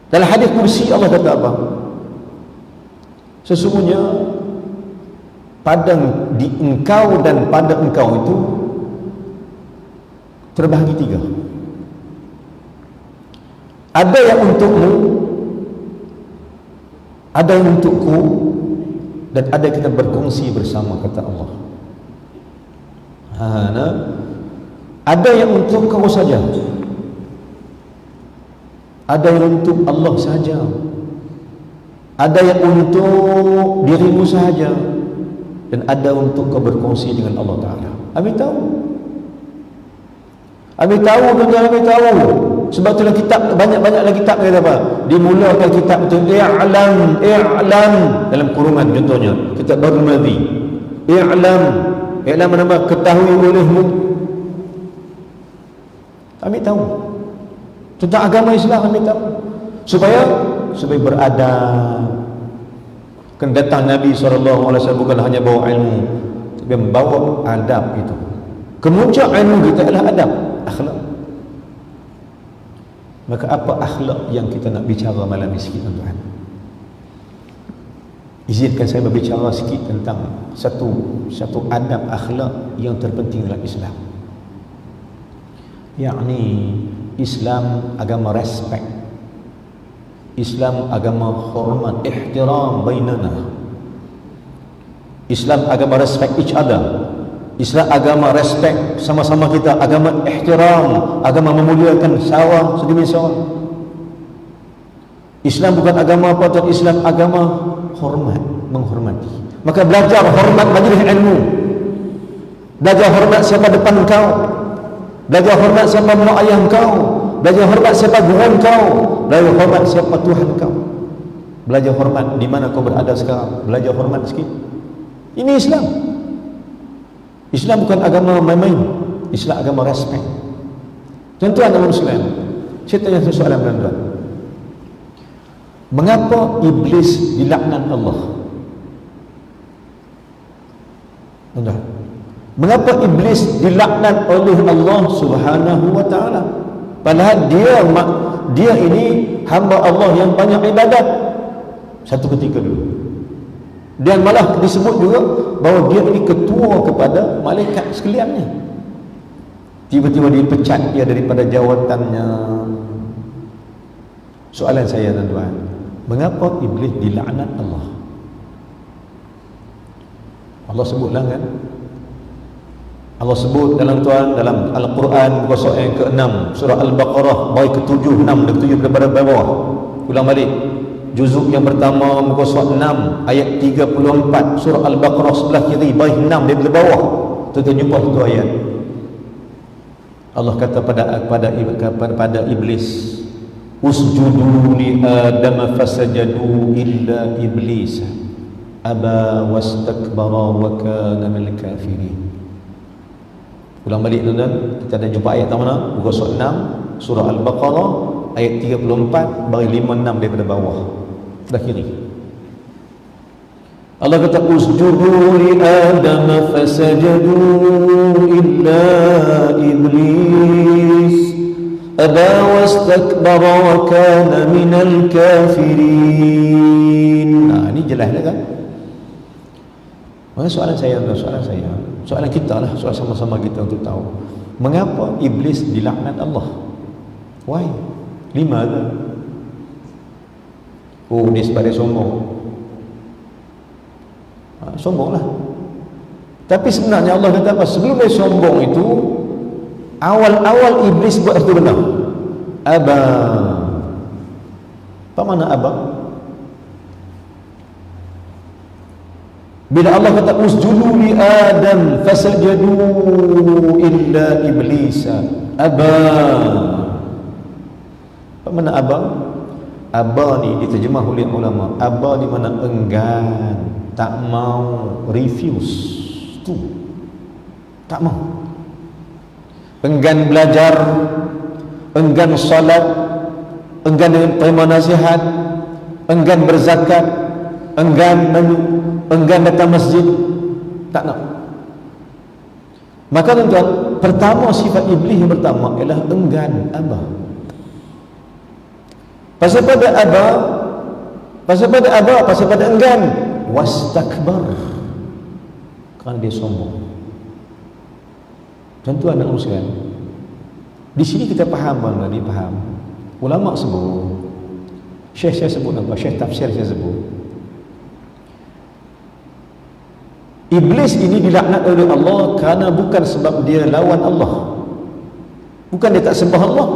dalam hadis kursi Allah kata apa? Sesungguhnya pada di engkau dan pada engkau itu terbahagi tiga. Ada yang untukmu, ada yang untukku, dan ada yang kita berkongsi bersama, kata Allah. Ada yang untuk kau saja, ada yang untuk Allah saja, ada yang untuk dirimu saja, dan ada untuk kau berkongsi dengan Allah Ta'ala. Abi tahu, tuan-tuan, Abi tahu. Sebab itulah kitab, banyak-banyaklah kitab kata apa? Dimulakan kitab itu i'lam dalam kurungan, contohnya kitab Darul Madhi. I'lam nama ketahui olehmu. Kami tahu tentang agama Islam, kami tahu supaya beradab. Kan datang Nabi SAW bukan hanya bawa ilmu, tapi membawa adab itu. Kemuncak ilmu kita adalah adab, akhlak. Maka apa akhlak yang kita nak bicara malam ini sikit, tuan-tuan? Izinkan saya berbicara sikit tentang satu adab akhlak yang terpenting dalam Islam. Yakni Islam agama respect. Islam agama hormat, ihtiram bainana. Islam agama respect each other. Islam agama respect sama-sama kita, agama ihtiram, agama memuliakan sawa sedemi sawa. Islam bukan agama apa, tuan? Islam agama hormat, menghormati. Maka belajar hormat majlis ilmu. Belajar hormat siapa depan kau. Belajar hormat siapa mak ayah kau. Belajar hormat siapa guru kau. Belajar hormat siapa Tuhan kau. Belajar hormat di mana kau berada sekarang. Belajar hormat sikit. Ini Islam. Islam bukan agama main-main. Islam agama respect. Tuan-tuan dan muslim, saya tanya satu soalan, tuan-tuan. Mengapa iblis dilaknat Allah? Tuan-tuan, mengapa iblis dilaknat oleh Allah Subhanahu wa taala? Padahal dia ini hamba Allah yang banyak ibadat. Satu ketika dulu. Dan malah disebut juga bahawa dia ini ketua kepada malaikat sekaliannya. Tiba-tiba dipecat dia daripada jawatannya. Soalan saya, tuan-tuan, mengapa iblis dilaknat Allah? Allah sebutlah, kan? Allah sebut dalam Al-Quran muka surat yang ke-6 surah Al-Baqarah baik ke-7, 6 dan 7 daripada bawah. Ulang balik. Juzuk yang pertama muka surat 6 ayat 34 surah Al-Baqarah sebelah kiri baik 6 daripada bawah. Tuan-tuan jumpa itu ayat. Allah kata pada iblis, usjudu li Adam fasajadu illa iblis aba wastakbara wa kana minal kafirin. Ulang balik tuan-tuan, kita ada jumpa ayat mana? Buku surat 6 surah Al-Baqarah ayat 34 bagi 5-6 daripada bawah dah kiri. Allah kata usjudu li Adam fasajadu illa iblis aba wastakbara wa kana minal kafirin. Nah, ini jelas dah kan? Maka soalan kita lah, soalan sama-sama kita untuk tahu mengapa iblis dilaknat Allah. Why? 5 tu. Oh, dia sebab dia sombong. Sombonglah. Tapi sebenarnya Allah kata apa? Sebelum dia sombong itu, awal-awal iblis buat itu benar. Aba. Apa mana aba? Bila Allah kata usjudu li Adam fasajadu illa iblisa aba. Apa mana aba? Aba ni diterjemah oleh ulama. Aba di mana enggan, tak mau, refuse. Tu. Tak mau. Enggan belajar, enggan salat, enggan terima nasihat, enggan berzakat, enggan datang masjid, tak nak. Maka tuan-tuan, pertama sifat iblis yang pertama ialah enggan, aba. Pasal pada enggan, wastakbar, kerana dia sombong. Tuan-tuan dan sekalian, di sini kita faham bang, tadi faham. Ulama sebut, Syekh saya sebut apa? Syekh tafsir saya sebut. Iblis ini dilaknat oleh Allah kerana bukan sebab dia lawan Allah. Bukan dia tak sembah Allah.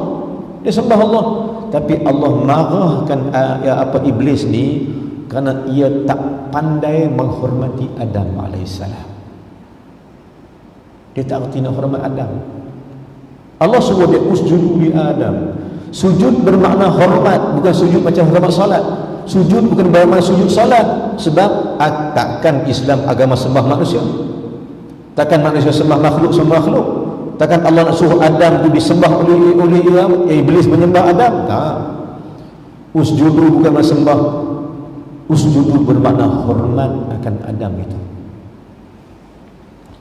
Dia sembah Allah. Tapi Allah marahkan iblis ni kerana ia tak pandai menghormati Adam AS. Dia tak erti nak hormat Adam. Allah suruh dia usjudu li Adam. Sujud bermakna hormat, bukan sujud macam hormat solat. Sujud bukan bermakna sujud solat. Sebab takkan Islam agama sembah manusia. Takkan manusia sembah makhluk. Takkan Allah nak suruh Adam itu disembah oleh iblis menyembah Adam? Tak. Usjudu bukan sembah. Usjudu bermakna hormat akan Adam itu.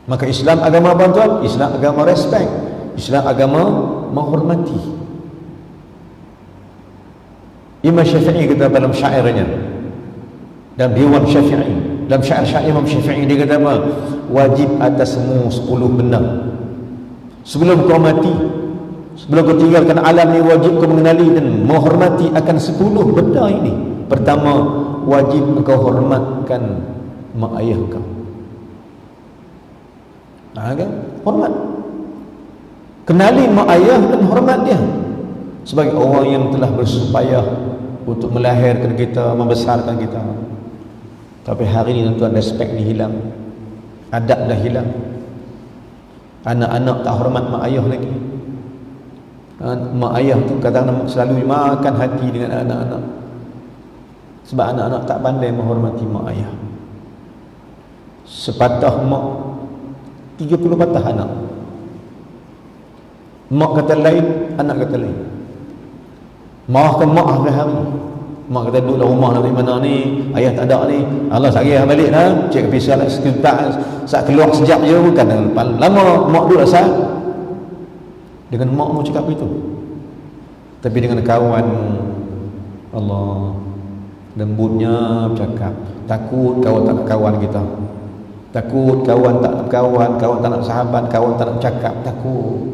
Maka Islam agama apa tuan? Islam agama respect. Islam agama menghormati. Imam Syafi'i kata dalam syairnya, dalam diwan Syafi'i, dalam syair Imam Syafi'i dia kata apa? Wajib atasmu 10 benda. Sebelum kau mati, sebelum kau tinggalkan alam ni, wajib kau mengenali dan menghormati akan 10 benda ini. Pertama, wajib kau hormatkan mak ayah kau. Kan? Hormat. Kenali mak ayah dan hormat dia sebagai orang yang telah bersusah untuk melahirkan kita, membesarkan kita. Tapi hari ini tuan, respect ni hilang, adab dah hilang. Anak-anak tak hormat mak ayah lagi. Mak ayah tu kadang-kadang selalu makan hati dengan anak-anak, sebab anak-anak tak pandai menghormati mak ayah. Sepatah mak, 30 patah anak. Mak kata lain, anak kata lain. Maafkan mak hari-hari. Mak kata duduk dalam rumah nak pergi mana ni, ayah tak ada ni, Allah sehari balik dah, cek pisah lah, sekitar saat keluar sekejap je, bukan lama mak duduk asal. Dengan mak mu cakap itu. Tapi dengan kawan, Allah lembutnya bercakap. Takut kawan tak nak kawan kita, takut kawan tak nak kawan, kawan tak nak sahabat, kawan tak nak cakap, takut.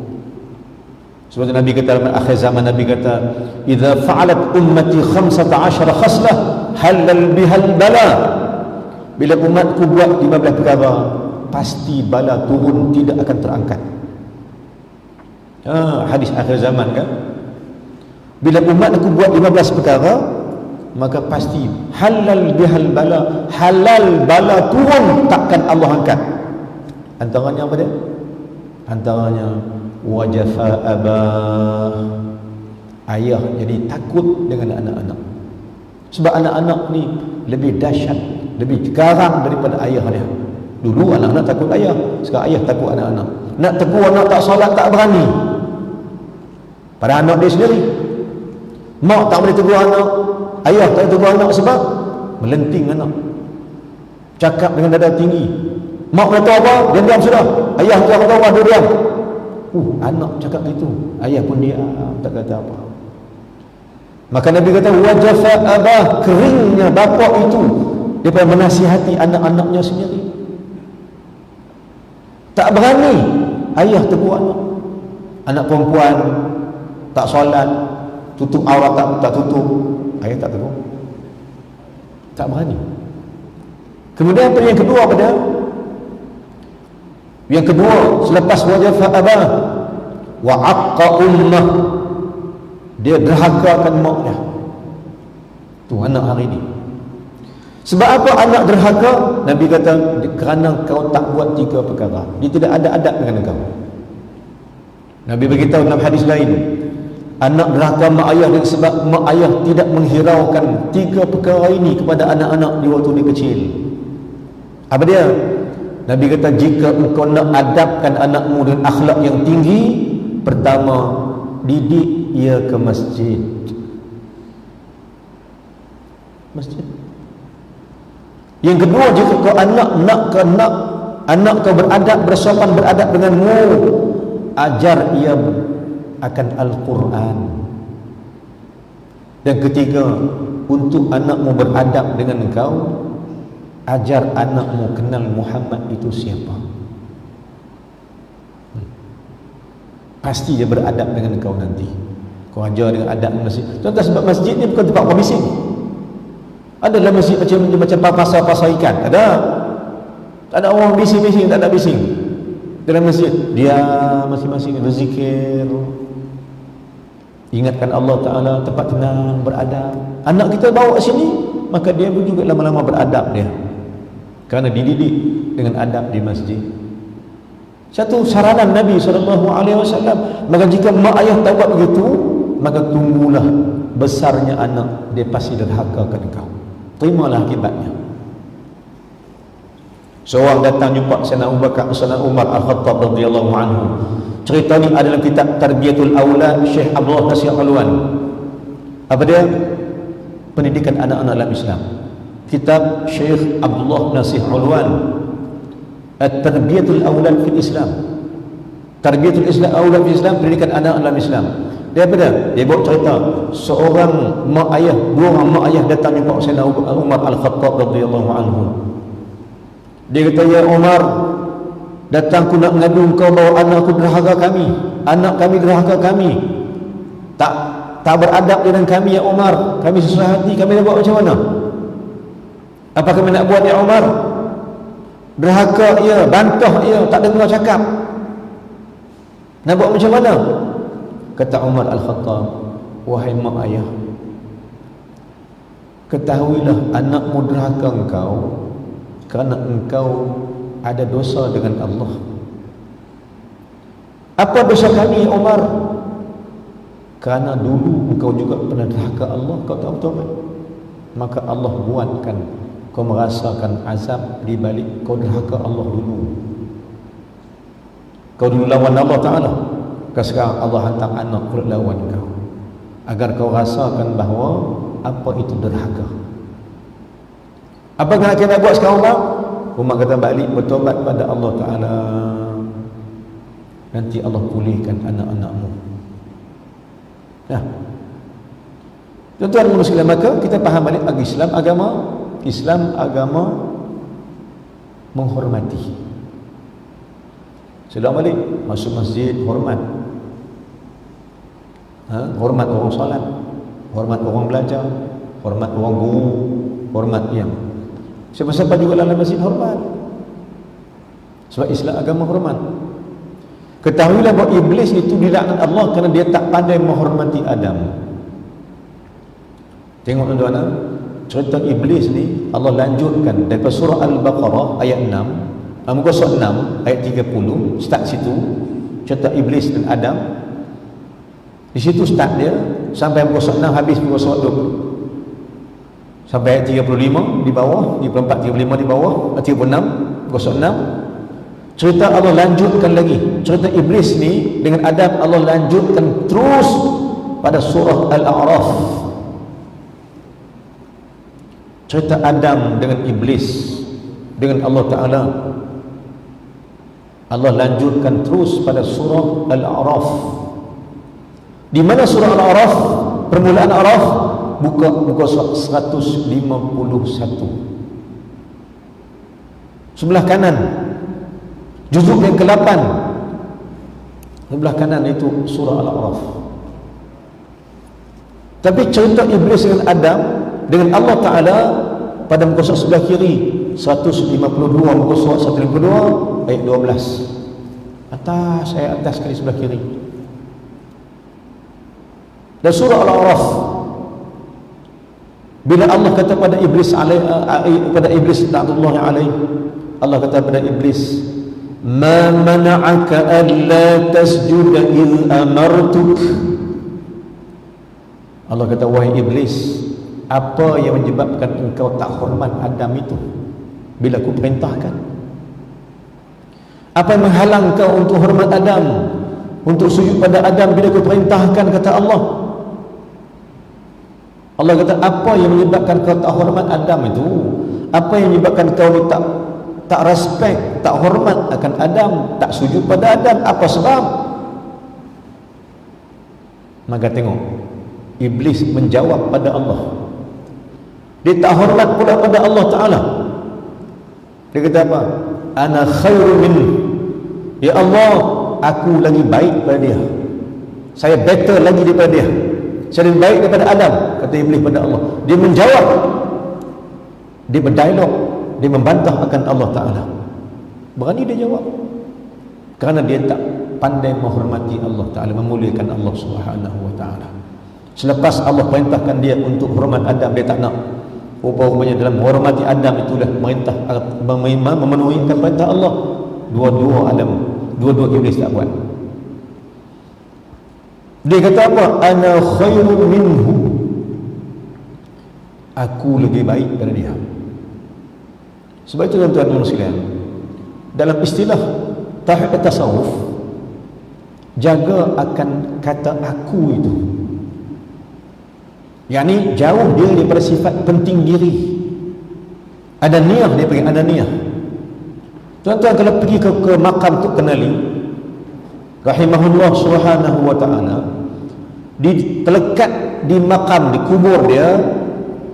Sebab Nabi kata dalam akhir zaman, Nabi kata, "Idza fa'alat ummati 15 khaslah halal bihal bala." Bila umatku buat 15 perkara, pasti bala turun, tidak akan terangkat. Hadis akhir zaman kan. Bila umatku buat 15 perkara, maka pasti halal bihal bala, halal bala turun, takkan Allah angkat. Antaranya apa dia? Antaranya wajafa abah, ayah jadi takut dengan anak-anak. Sebab anak-anak ni lebih dahsyat, lebih garang daripada ayah dia. Dulu anak-anak takut ayah, sekarang ayah takut anak-anak. Nak tegur anak tak solat tak berani. Pada anak dia sendiri. Mak tak boleh tegur anak, ayah tak boleh tegur anak sebab melenting anak. Cakap dengan nada tinggi. Mak kata apa? Dia diam sudah. Ayah kata apa? Dia diam. Anak cakap gitu. Ayah pun diam, tak kata apa. Maka Nabi kata wajafa abah, keringnya bapa itu daripada menasihati anak-anaknya sendiri. Tak berani ayah tegur anak. Anak perempuan tak solat, tutup aurat tak tutup, ayah tak tegur. Tak berani. Kemudian apa yang kedua pada? Yang kedua, selepas wajafa abah wa aqqa ummah, dia derhakakan mak dia. Tu anak hari ni. Sebab apa anak derhaka? Nabi kata kerana kau tak buat 3 perkara. Dia tidak ada adab dengan kau. Nabi beritahu dalam hadis lain, anak derhaka mak ayah dengan sebab mak ayah tidak menghiraukan 3 perkara ini kepada anak-anak di waktu dia kecil. Apa dia? Nabi kata jika engkau nak adabkan anakmu dengan akhlak yang tinggi, pertama, didik ia ke masjid. Masjid. Yang kedua, jika kau anak kau beradab, bersopan beradab denganmu, ajar ia akan Al-Quran. Dan ketiga, untuk anakmu beradab dengan engkau, ajar anakmu kenal Muhammad itu siapa. Pasti dia beradab dengan engkau nanti. Kau ajar dengan adab masjid. Contoh sebab masjid ni bukan tempat kau bising. Adalah masjid macam pasar-pasar ikan. Ada. Tak ada orang bising-bising, tak ada bising. Dalam masjid dia masing-masing berzikir, ingatkan Allah Ta'ala, tempat tenang, beradab. Anak kita bawa sini, maka dia pun juga lama-lama beradab dia, kerana dididik dengan adab di masjid. Satu saranan Nabi SAW. Maka jika mak ayah tak buat begitu, maka tunggulah besarnya anak, dia pasti derhaka ke engkau. Terimalah akibatnya. Seorang datang jumpa Sayyidina Abu Bakar, Sayyidina Umar Al-Khattab radhiyallahu anhu. Cerita ni ada dalam kitab Tarbiyatul Aulad Syekh Abdullah Nasir Alwan. Apa dia? Pendidikan anak-anak dalam Islam. Kitab Syekh Abdullah Nasir Alwan, At-Tarbiyatul Aulad fil Islam. Tarbiyatul Islam Aulad fil Islam, pendidikan anak dalam Islam. Dia apa dia? Dia buat cerita seorang mak ayah, 2 orang mak ayah datang jumpa Sayyidina Umar Al-Khattab radhiyallahu anhu. Dia kata, ya Umar, datang aku nak mengadu kau bahawa anak aku derhaka kami, anak kami derhaka kami, tak beradab dengan kami ya Umar. Kami susah hati, kami nak buat macam mana? Apa kami nak buat ya Umar? Derhaka ia, bantah ia, tak dengar cakap. Nak buat macam mana? Kata Umar Al-Khattab, wahai mak ayah, ketahuilah anakmu derhaka engkau kerana engkau ada dosa dengan Allah. Apa dosa kami ya Umar? Kerana dulu engkau juga pernah derhaka Allah, kau tahu betul. Maka Allah buatkan kau merasakan azab di balik kau derhaka Allah dulu. Kau dulu lawan Allah Ta'ala, sekarang Allah hantar anak untuk lawan kau, agar kau rasakan bahawa apa itu derhaka. Apa yang nak buat sekarang Umar? Umar kata balik bertobat pada Allah Ta'ala, nanti Allah pulihkan anak-anakmu. Nah, tuan-tuan muslim, maka kita faham balik Islam agama menghormati. Sedang balik masuk masjid, hormat. Hormat orang salat, hormat orang belajar, hormat orang guru, hormat yang siapa-siapa juga dalam masjid hormat. Sebab Islam agama hormat. Ketahuilah bahawa iblis itu dilaknat Allah kerana dia tak pandai menghormati Adam. Tengok tuan-tuan, cerita iblis ni Allah lanjutkan daripada surah Al-Baqarah ayat 6, muka surat 6 ayat 30, start situ cerita iblis dan Adam. Di situ start dia sampai muka surat 6, habis muka surat 20. Sampai ayat 35 di bawah, 34, 35 di bawah, 36 muka surat 6. Cerita Allah lanjutkan lagi. Cerita Iblis ni dengan Adam Allah lanjutkan terus pada surah Al-A'raf. Cerita Adam dengan Iblis dengan Allah Ta'ala Allah lanjutkan terus pada surah Al-A'raf. Di mana surah Al-A'raf? Permulaan Al-A'raf buka surat 151. Sebelah kanan juzuk yang ke-8, sebelah kanan itu surah Al-A'raf. Tapi cerita Iblis dengan Adam dengan Allah Ta'ala pada muka surat sebelah kiri 152, muka surat 152 ayat 12. Ayat atas sekali sebelah kiri. Dan surah Al-A'raf, bila Allah kata pada Iblis la'natullah alaih, Allah kata pada Iblis, ma mana'aka alla tasjuda idh amartuk. Allah kata, wahai Iblis, apa yang menyebabkan engkau tak hormat Adam itu bila aku perintahkan? Apa yang menghalang kau untuk hormat Adam, untuk sujud pada Adam bila aku perintahkan? Kata Allah. Allah kata, apa yang menyebabkan kau tak hormat Adam itu? Apa yang menyebabkan kau ni tak respect, tak hormat akan Adam, tak sujud pada Adam? Apa sebab? Maka tengok, Iblis menjawab pada Allah. Dia tak hormat pula pada Allah Ta'ala. Dia kata apa? Ana khairu min. Ya Allah, aku lagi baik daripada dia. Saya better lagi daripada dia. Saya lebih baik daripada Adam, kata Iblis pada Allah. Dia menjawab, dia berdialog, dia membantah akan Allah Ta'ala. Berani dia jawab, kerana dia tak pandai menghormati Allah Ta'ala, memuliakan Allah Subhanahu Wa Ta'ala. Selepas Allah perintahkan dia untuk hormat Adam, dia tak nak. Rupanya dalam menghormati Adam itulah perintah memenuhi perintah Allah. Dua-dua Iblis tak buat. Dia kata apa? Ana khairun minhu. Aku lebih baik daripada dia. Sebab itu tuan-tuan sekalian, dalam istilah tasawuf, jaga akan kata aku itu. Yani jauh dia daripada sifat penting diri. Ada niat, dia panggil ada niat. Tuan-tuan kalau pergi ke makam Tok Kenali rahimahullah subhanahu wa ta'ala, terlekat di makam, di kubur dia,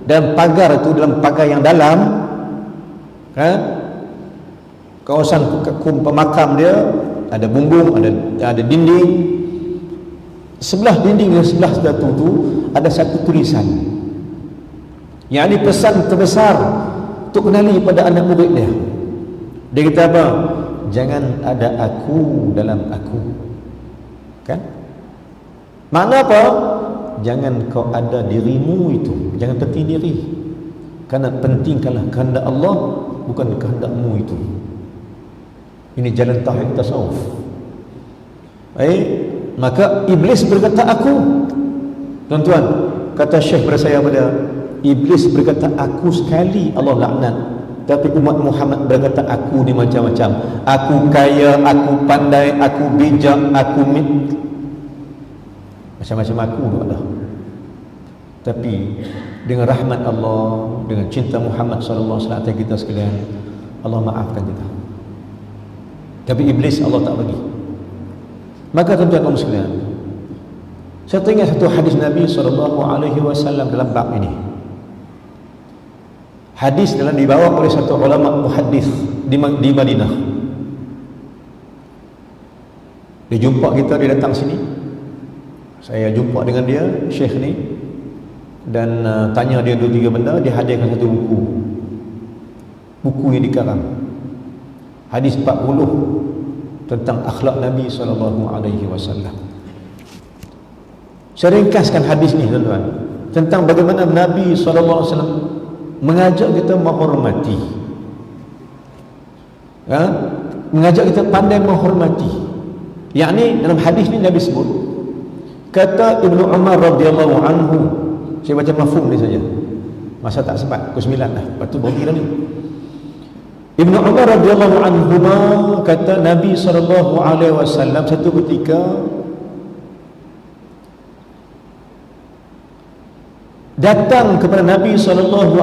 dan pagar itu, dalam pagar yang dalam, kan, kawasan pemakam dia ada bumbung, ada dinding. Sebelah dinding dan sebelah batu tu ada satu tulisan, yang ini pesan terbesar Tok Kenali pada anak murid dia. Dia kata apa? Jangan ada aku dalam aku. Kan? Makna apa? Jangan kau ada dirimu itu, jangan penting diri. Kerana pentingkanlah kehendak Allah, bukan kehendakmu itu. Ini jalan tauhid tasawuf. Baik, maka Iblis berkata aku. Tuan-tuan, kata Syekh pada saya pada, Iblis berkata aku sekali, Allah laknat. Tapi umat Muhammad berkata aku ni macam-macam. Aku kaya, aku pandai, aku bijak, aku macam-macam aku tu ada. Tapi dengan rahmat Allah, dengan cinta Muhammad sallallahu alaihi wasallam kita sekalian, Allah maafkan kita. Tapi Iblis Allah tak bagi. Maka tuan-tuan sekalian, saya teringat satu hadis Nabi sallallahu alaihi wasallam dalam bab ini. Hadis dalam dibawa oleh satu ulama muhaddis di Madinah. Dia jumpa kita, dia datang sini. Saya jumpa dengan dia, Syekh ni, dan tanya dia 2-3 benda. Dia hadirkan satu buku yang dikarang, hadis 40 tentang akhlak Nabi SAW. Saya ringkaskan hadis ni tuan-tuan, tentang bagaimana Nabi SAW mengajak kita menghormati, mengajak kita pandai menghormati. Yakni dalam hadis ni Nabi sebut, kata Ibnu Umar radhiyallahu anhu, saya baca mafhum ni saja, masa tak sempat, pukul 9 dah, lepas tu berhenti dah ni. Ibnu Umar radhiyallahu anhuma kata Nabi SAW satu ketika datang kepada Nabi SAW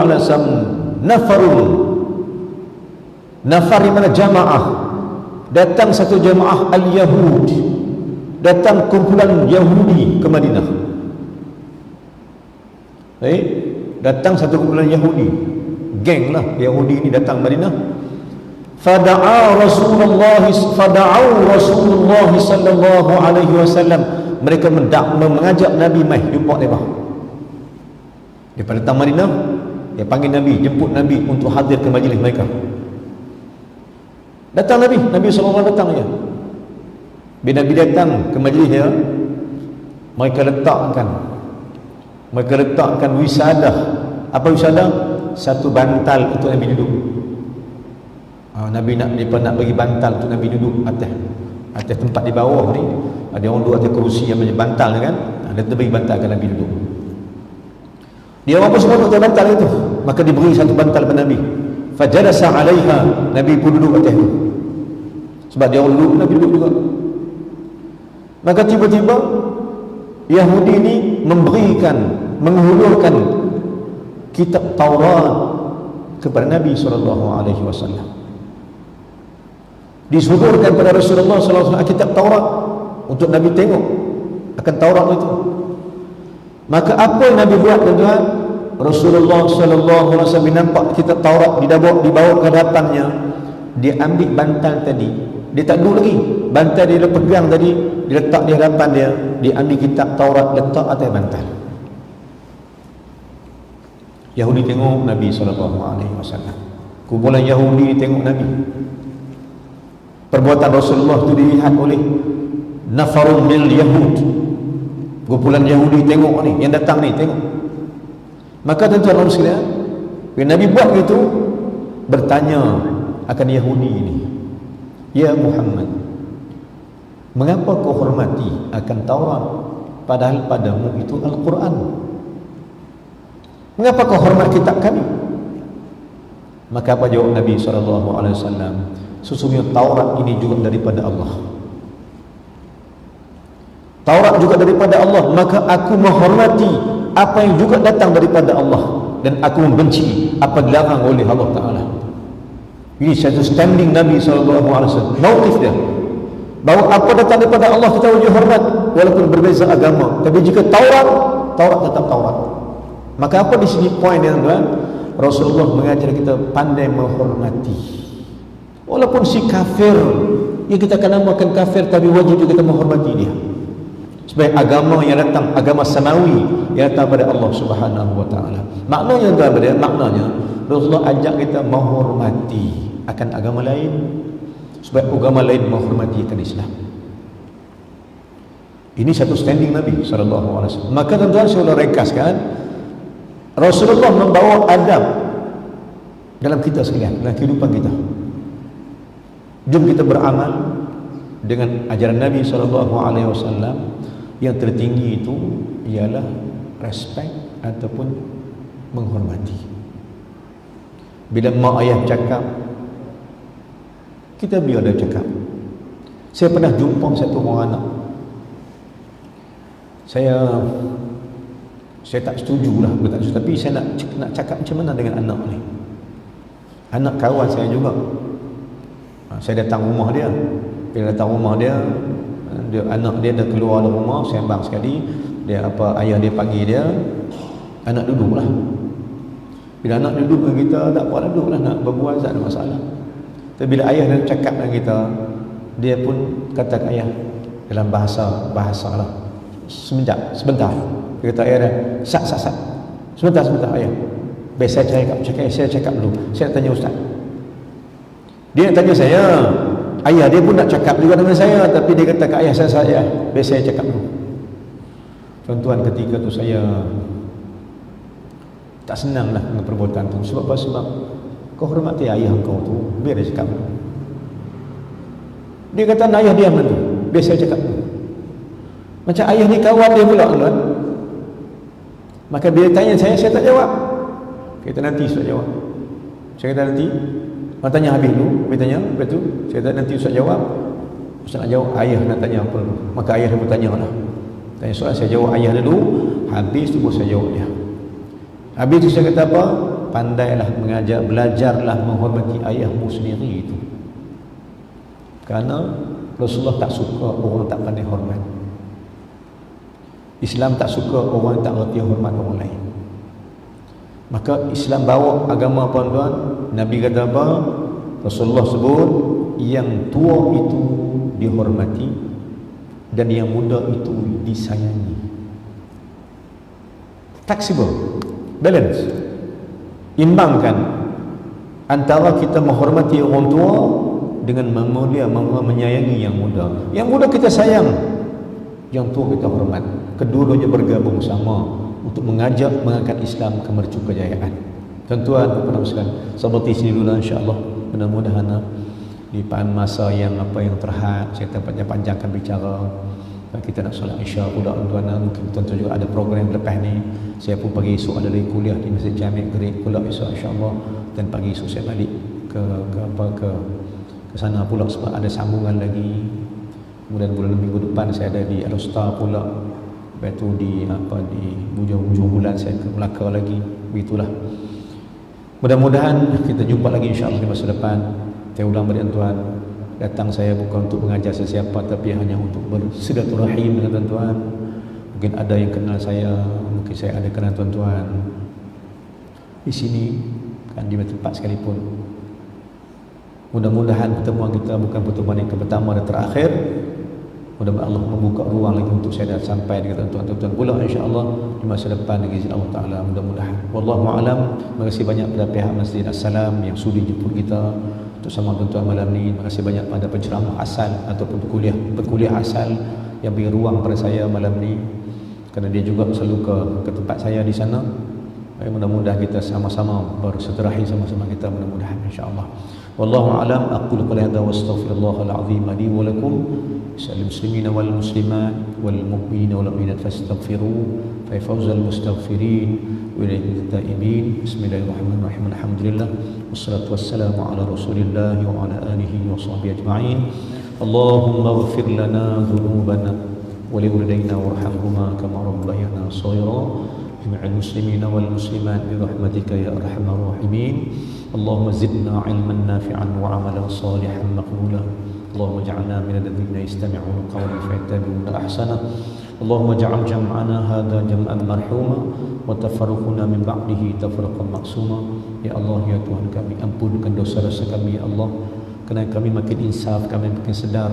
nafar di mana jamaah, datang satu jamaah al-Yahud, datang kumpulan Yahudi ke Madinah. Datang satu kumpulan Yahudi, geng lah Yahudi ini datang Madinah. Fada'au Rasulullah sallallahu alaihi wasallam, mereka mengajak Nabi mai jumpa mereka. Daripada datang Madinah, dia panggil Nabi, jemput Nabi untuk hadir ke majlis mereka. Datang Nabi SAW datang je. Bila Nabi datang ke majlis dia, mereka letakkan wisadah. Apa wisadah? Satu bantal untuk Nabi duduk. Nabi nak bagi bantal untuk Nabi duduk atas tempat di bawah ni. Ada orang duduk atas kerusi yang macam bantal kan. Dia bagi bantal ke Nabi duduk. Dia orang pun semua duduk atas bantal itu. Maka diberi satu bantal kepada Nabi. Fajalasa 'alaiha, Nabi pun duduk atas itu. Sebab dia orang duduk, Nabi duduk juga. Maka tiba-tiba Yahudi ini menghulurkan kitab Taurat kepada Nabi SAW. Disodorkan kepada Rasulullah SAW kitab Taurat untuk Nabi tengok akan Taurat itu. Maka apa yang Nabi buat, tuan-tuan? Rasulullah SAW nampak kitab Taurat dibawa ke hadapannya. Dia ambil bantal tadi, dia tak duduk lagi, bantal dia pegang tadi, dia letak di hadapan dia. Dia ambil kitab Taurat, letak atas bantal. Yahudi tengok Nabi SAW. Kumpulan Yahudi tengok Nabi. Perbuatan Rasulullah itu dilihat oleh nafarun minal Yahud. Kumpulan Yahudi tengok ni, yang datang ni tengok. Maka tuan-tuan sekalian, bila Nabi buat itu, bertanya akan Yahudi ini, "Ya Muhammad, mengapa kau hormati akan Taurat padahal padamu itu Al-Quran? Mengapa kau hormat kitab kami?" Maka apa jawab Nabi SAW? Sesungguhnya Taurat ini juga daripada Allah. Taurat juga daripada Allah, maka aku menghormati apa yang juga datang daripada Allah, dan aku membenci apa dilarang oleh Allah Ta'ala. Ini satu standing Nabi SAW, mauqif dia, bahawa apa datang daripada Allah kita wajib hormat walaupun berbeza agama. Tapi jika Taurat tetap Taurat. Maka apa di sini poin yang tuan? Rasulullah mengajar kita pandai menghormati. Walaupun si kafir yang kita akan namakan kafir, tapi wajib juga kita menghormati dia. Sebagai agama yang datang, agama samawi yang datang pada Allah Subhanahu wa taala. Maknanya Rasulullah ajak kita menghormati akan agama lain supaya agama lain menghormati akan Islam. Ini satu standing Nabi SAW. Maka tuan-tuan, saya ringkaskan, Rasulullah membawa adab dalam kita sekalian, dalam kehidupan kita. Jom kita beramal dengan ajaran Nabi SAW. Yang tertinggi itu ialah respect ataupun menghormati. Bila mak ayah cakap, kita biar dia cakap. Saya pernah jumpa satu orang anak, saya tak setuju lah, tapi saya nak cakap macam mana dengan anak ni. Anak kawan saya juga. Saya datang rumah dia. Bila datang rumah dia, anak dia dah keluar dari rumah, sembang sekali. Ayah dia panggil dia, anak duduklah. Bila anak duduk dengan kita, tak apa, duduklah, nak berbual, tak ada masalah. Tapi bila ayah dia cakap dengan kita, dia pun kata ke ayah dalam bahasa lah, sebentar. Dia kata ayah dia, sat, sebentar ayah. Biar saya cakap dulu. Saya nak tanya ustaz. Dia nak tanya saya, ayah dia pun nak cakap juga dengan saya, tapi dia kata ke ayah saya, biar saya cakap dulu. Tuan-tuan, ketika tu saya tak senang lah dengan perbuatan tu. Sebab apa? Sebab kau hormati ayah kau tu, biar dia cakap dulu. Dia kata ayah diam dulu, biar saya cakap dulu. Macam ayah ni kawan dia pula kan. Maka bila tanya saya tak jawab. Kita nanti saya jawab. Saya kata nanti Orang tanya habis dulu, habis tanya, lepas tu saya tak nanti Ustaz jawab. Ustaz nak jawab, ayah nak tanya apa dulu. Maka ayah dia pun tanya lah. Tanya soalan, saya jawab ayah dulu, habis tu baru saya jawab dia. Habis tu saya kata apa? Pandailah mengajar, belajarlah menghormati ayahmu sendiri itu. Kerana Rasulullah tak suka orang tak pandai hormat. Islam tak suka orang tak reti hormat orang lain. Maka Islam bawa agama apa tuan? Nabi kata apa? Rasulullah sebut yang tua itu dihormati dan yang muda itu disayangi. Flexible, balance, imbangkan antara kita menghormati orang tua dengan memulia, menyayangi yang muda. Yang muda kita sayang, yang tua kita hormat. Kedua-duanya bergabung sama untuk mengangkat Islam ke mercu kejayaan. Tuan-tuan, puan-puan sekalian, seperti sini dulu insya-Allah. Mudah-mudahan di masa yang terhad, saya tempatnya panjangkan bicara. Kita nak solat Isya pula tuan-tuan. Mungkin tuan-tuan juga ada program lepas ni. Saya pun pagi esok ada lagi kuliah di Masjid Jami' Gerik pula esok insya-Allah, dan pagi esok saya balik ke sana pula sebab ada sambungan lagi. Kemudian bulan minggu depan saya ada di Al-Usta pula. Lepas tu di hujung bulan saya ke Melaka lagi. Begitulah. Mudah-mudahan kita jumpa lagi insya-Allah di masa depan. Saya ulang balik tuan, datang saya bukan untuk mengajar sesiapa, tapi hanya untuk bersilaturahim dengan tuan-tuan. Mungkin ada yang kenal saya, mungkin saya ada kenal tuan-tuan di sini kan, di tempat sekalipun. Mudah-mudahan pertemuan kita bukan pertemuan yang pertama dan terakhir. Mudah-mudahan Allah membuka ruang lagi untuk saya dah sampai dengan tuan-tuan pula insya-Allah di masa depan dengan izin Allah Taala, mudah-mudahan. Wallahu a'lam. Terima kasih banyak kepada pihak Masjid As-Salam yang sudi jemput kita untuk sama tuan-tuan malam ni. Terima kasih banyak pada penceramah asal ataupun pekuliah asal yang beri ruang pada saya malam ni, kerana dia juga selalu ke tempat saya di sana. Mudah-mudahan kita sama-sama bersilaturahim sama-sama kita, mudah-mudahan insya-Allah. Wallahu a'lam. Aqulu qawli hadza wa astaghfirullahal azim li wa lakum. المسلمين والمسلمات والمؤمنين والمؤمنات فاستغفروه فيفوز المستغفرين وإليه التائبين. بسم الله الرحمن الرحيم. الحمد لله والصلاة والسلام على رسول الله وعلى آله وصحبه أجمعين. اللهم اغفر لنا ذنوبنا ولوالدينا وارحمهما كما ربيانا صغيرا. جميع المسلمين والمسلمات برحمتك يا أرحم الراحمين. اللهم زدنا علما نافعا وعملا صالحا مقبولا. اللهم اجعلنا من الذين يستمعون القول فيتبعون احسنه. اللهم اجعل جمعنا هذا جمعا مرحوما وتفرقنا من بعده تفرقا معصوما. Ya Allah, ya Tuhan kami, ampunkan dosa-dosa kami ya Allah, kerana kami makin insaf, kami makin sedar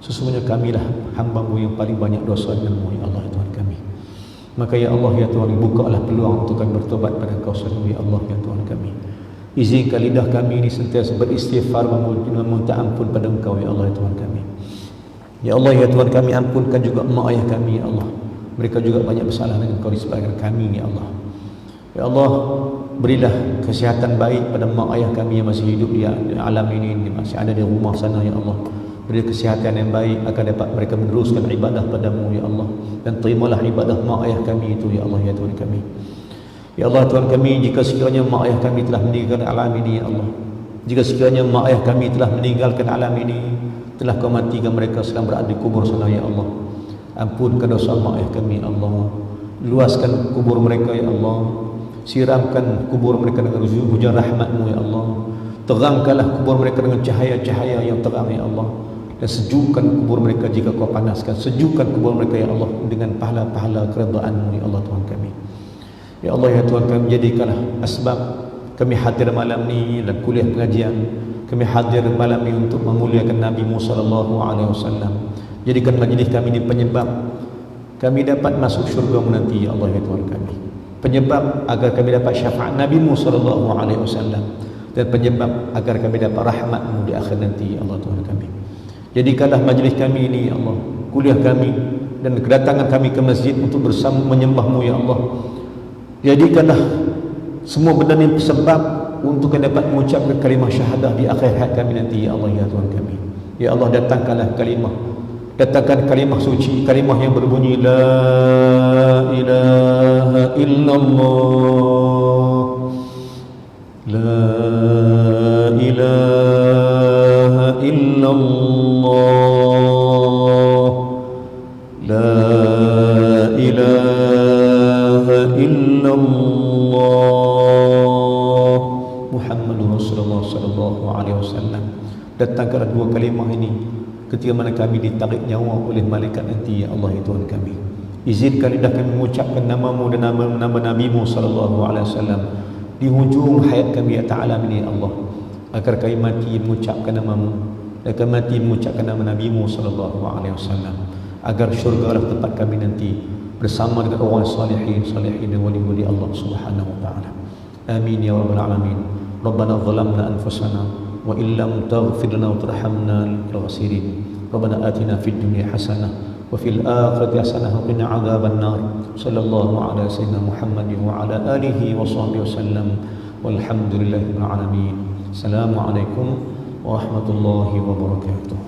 sesungguhnya kamilah hamba-Mu yang paling banyak dosa dengan-Mu ya Allah, ya Tuhan kami. Maka ya Allah, ya Tuhan, bukalah peluang untuk kami bertobat pada Engkau sendiri ya Allah, ya Tuhan kami. Izinkan lidah kami ini sentiasa beristighfar meminta ampun pada Engkau ya Allah, ya Tuhan kami. Ya Allah, ya Tuhan kami, ampunkan juga mak ayah kami ya Allah. Mereka juga banyak bersalah dengan Engkau disebabkan kami ya Allah. Ya Allah, berilah kesihatan baik pada mak ayah kami yang masih hidup di alam ini, masih ada di rumah sana ya Allah. Berilah kesihatan yang baik agar dapat mereka meneruskan ibadah padamu ya Allah. Dan terimalah ibadah mak ayah kami itu ya Allah, ya Tuhan kami. Ya Allah, Tuhan kami, jika sekiranya mak ayah kami telah meninggalkan alam ini ya Allah, jika sekiranya mak ayah kami telah meninggalkan alam ini, telah Kau matikan mereka sedang berada di kubur sana ya Allah, ampunkan dosa mak ayah kami ya Allah. Luaskan kubur mereka ya Allah, siramkan kubur mereka dengan hujan rahmat-Mu ya Allah. Terangkanlah kubur mereka dengan cahaya-cahaya yang terang ya Allah, dan sejukkan kubur mereka jika Kau panaskan. Sejukkan kubur mereka ya Allah dengan pahala-pahala keredaan-Mu ya Allah, Tuhan kami. Ya Allah, ya Tuhan kami, jadikanlah asbab kami hadir malam ni dan kuliah pengajian. Kami hadir malam ni untuk memuliakan Nabi Muhammad sallallahu alaihi wasallam. Jadikan majlis kami ini penyebab kami dapat masuk syurga nanti ya Allah, ya Tuhan kami. Penyebab agar kami dapat syafaat Nabi Muhammad sallallahu alaihi wasallam, dan penyebab agar kami dapat rahmat-Mu di akhir nanti ya Allah, Tuhan kami. Jadikanlah majlis kami ini ya Allah, kuliah kami dan kedatangan kami ke masjid untuk bersama menyembah-Mu ya Allah. Jadikanlah semua benda ini sebab untuk kami dapat mengucapkan kalimah syahadah di akhir hayat kami nanti ya Allah, ya Tuhan kami. Ya Allah, datangkanlah datangkan kalimah suci, kalimah yang berbunyi la ilaha illallah, la إله إلا الله لا إله إلا الله محمد رسول الله صلى الله عليه وسلم. Datangkanlah dua kalimah ini ketika mana kami ditarik nyawa oleh malaikat nanti, ya Allah, ya Tuhan kami. Izinkan lidah kami mengucapkan namamu dan nama Nabi-Mu sallallahu alaihi wasallam di hujung hayat kami, ya Ta'ala ini, ya Allah, agar kami mati mengucapkan namamu dan kami mati mengucapkan nama Nabi-Mu sallallahu alaihi wasallam, agar syurga adalah tempat kami nanti bersama dengan orang salihin dan wali-wali Allah subhanahu wa ta'ala. Amin ya rabbal alamin. Rabbana zalamna anfusana wa illam taghfir lana wa tarhamna lil khasirin. Rabbana atina fid dunya hasanah wa fil akhirati hasanah wa qina adzaban nar. Sallallahu ala sayyidina Muhammadin wa ala alihi wa sahbihi wasallam. Walhamdulillahirabbil alamin. Assalamualaikum warahmatullahi wabarakatuh.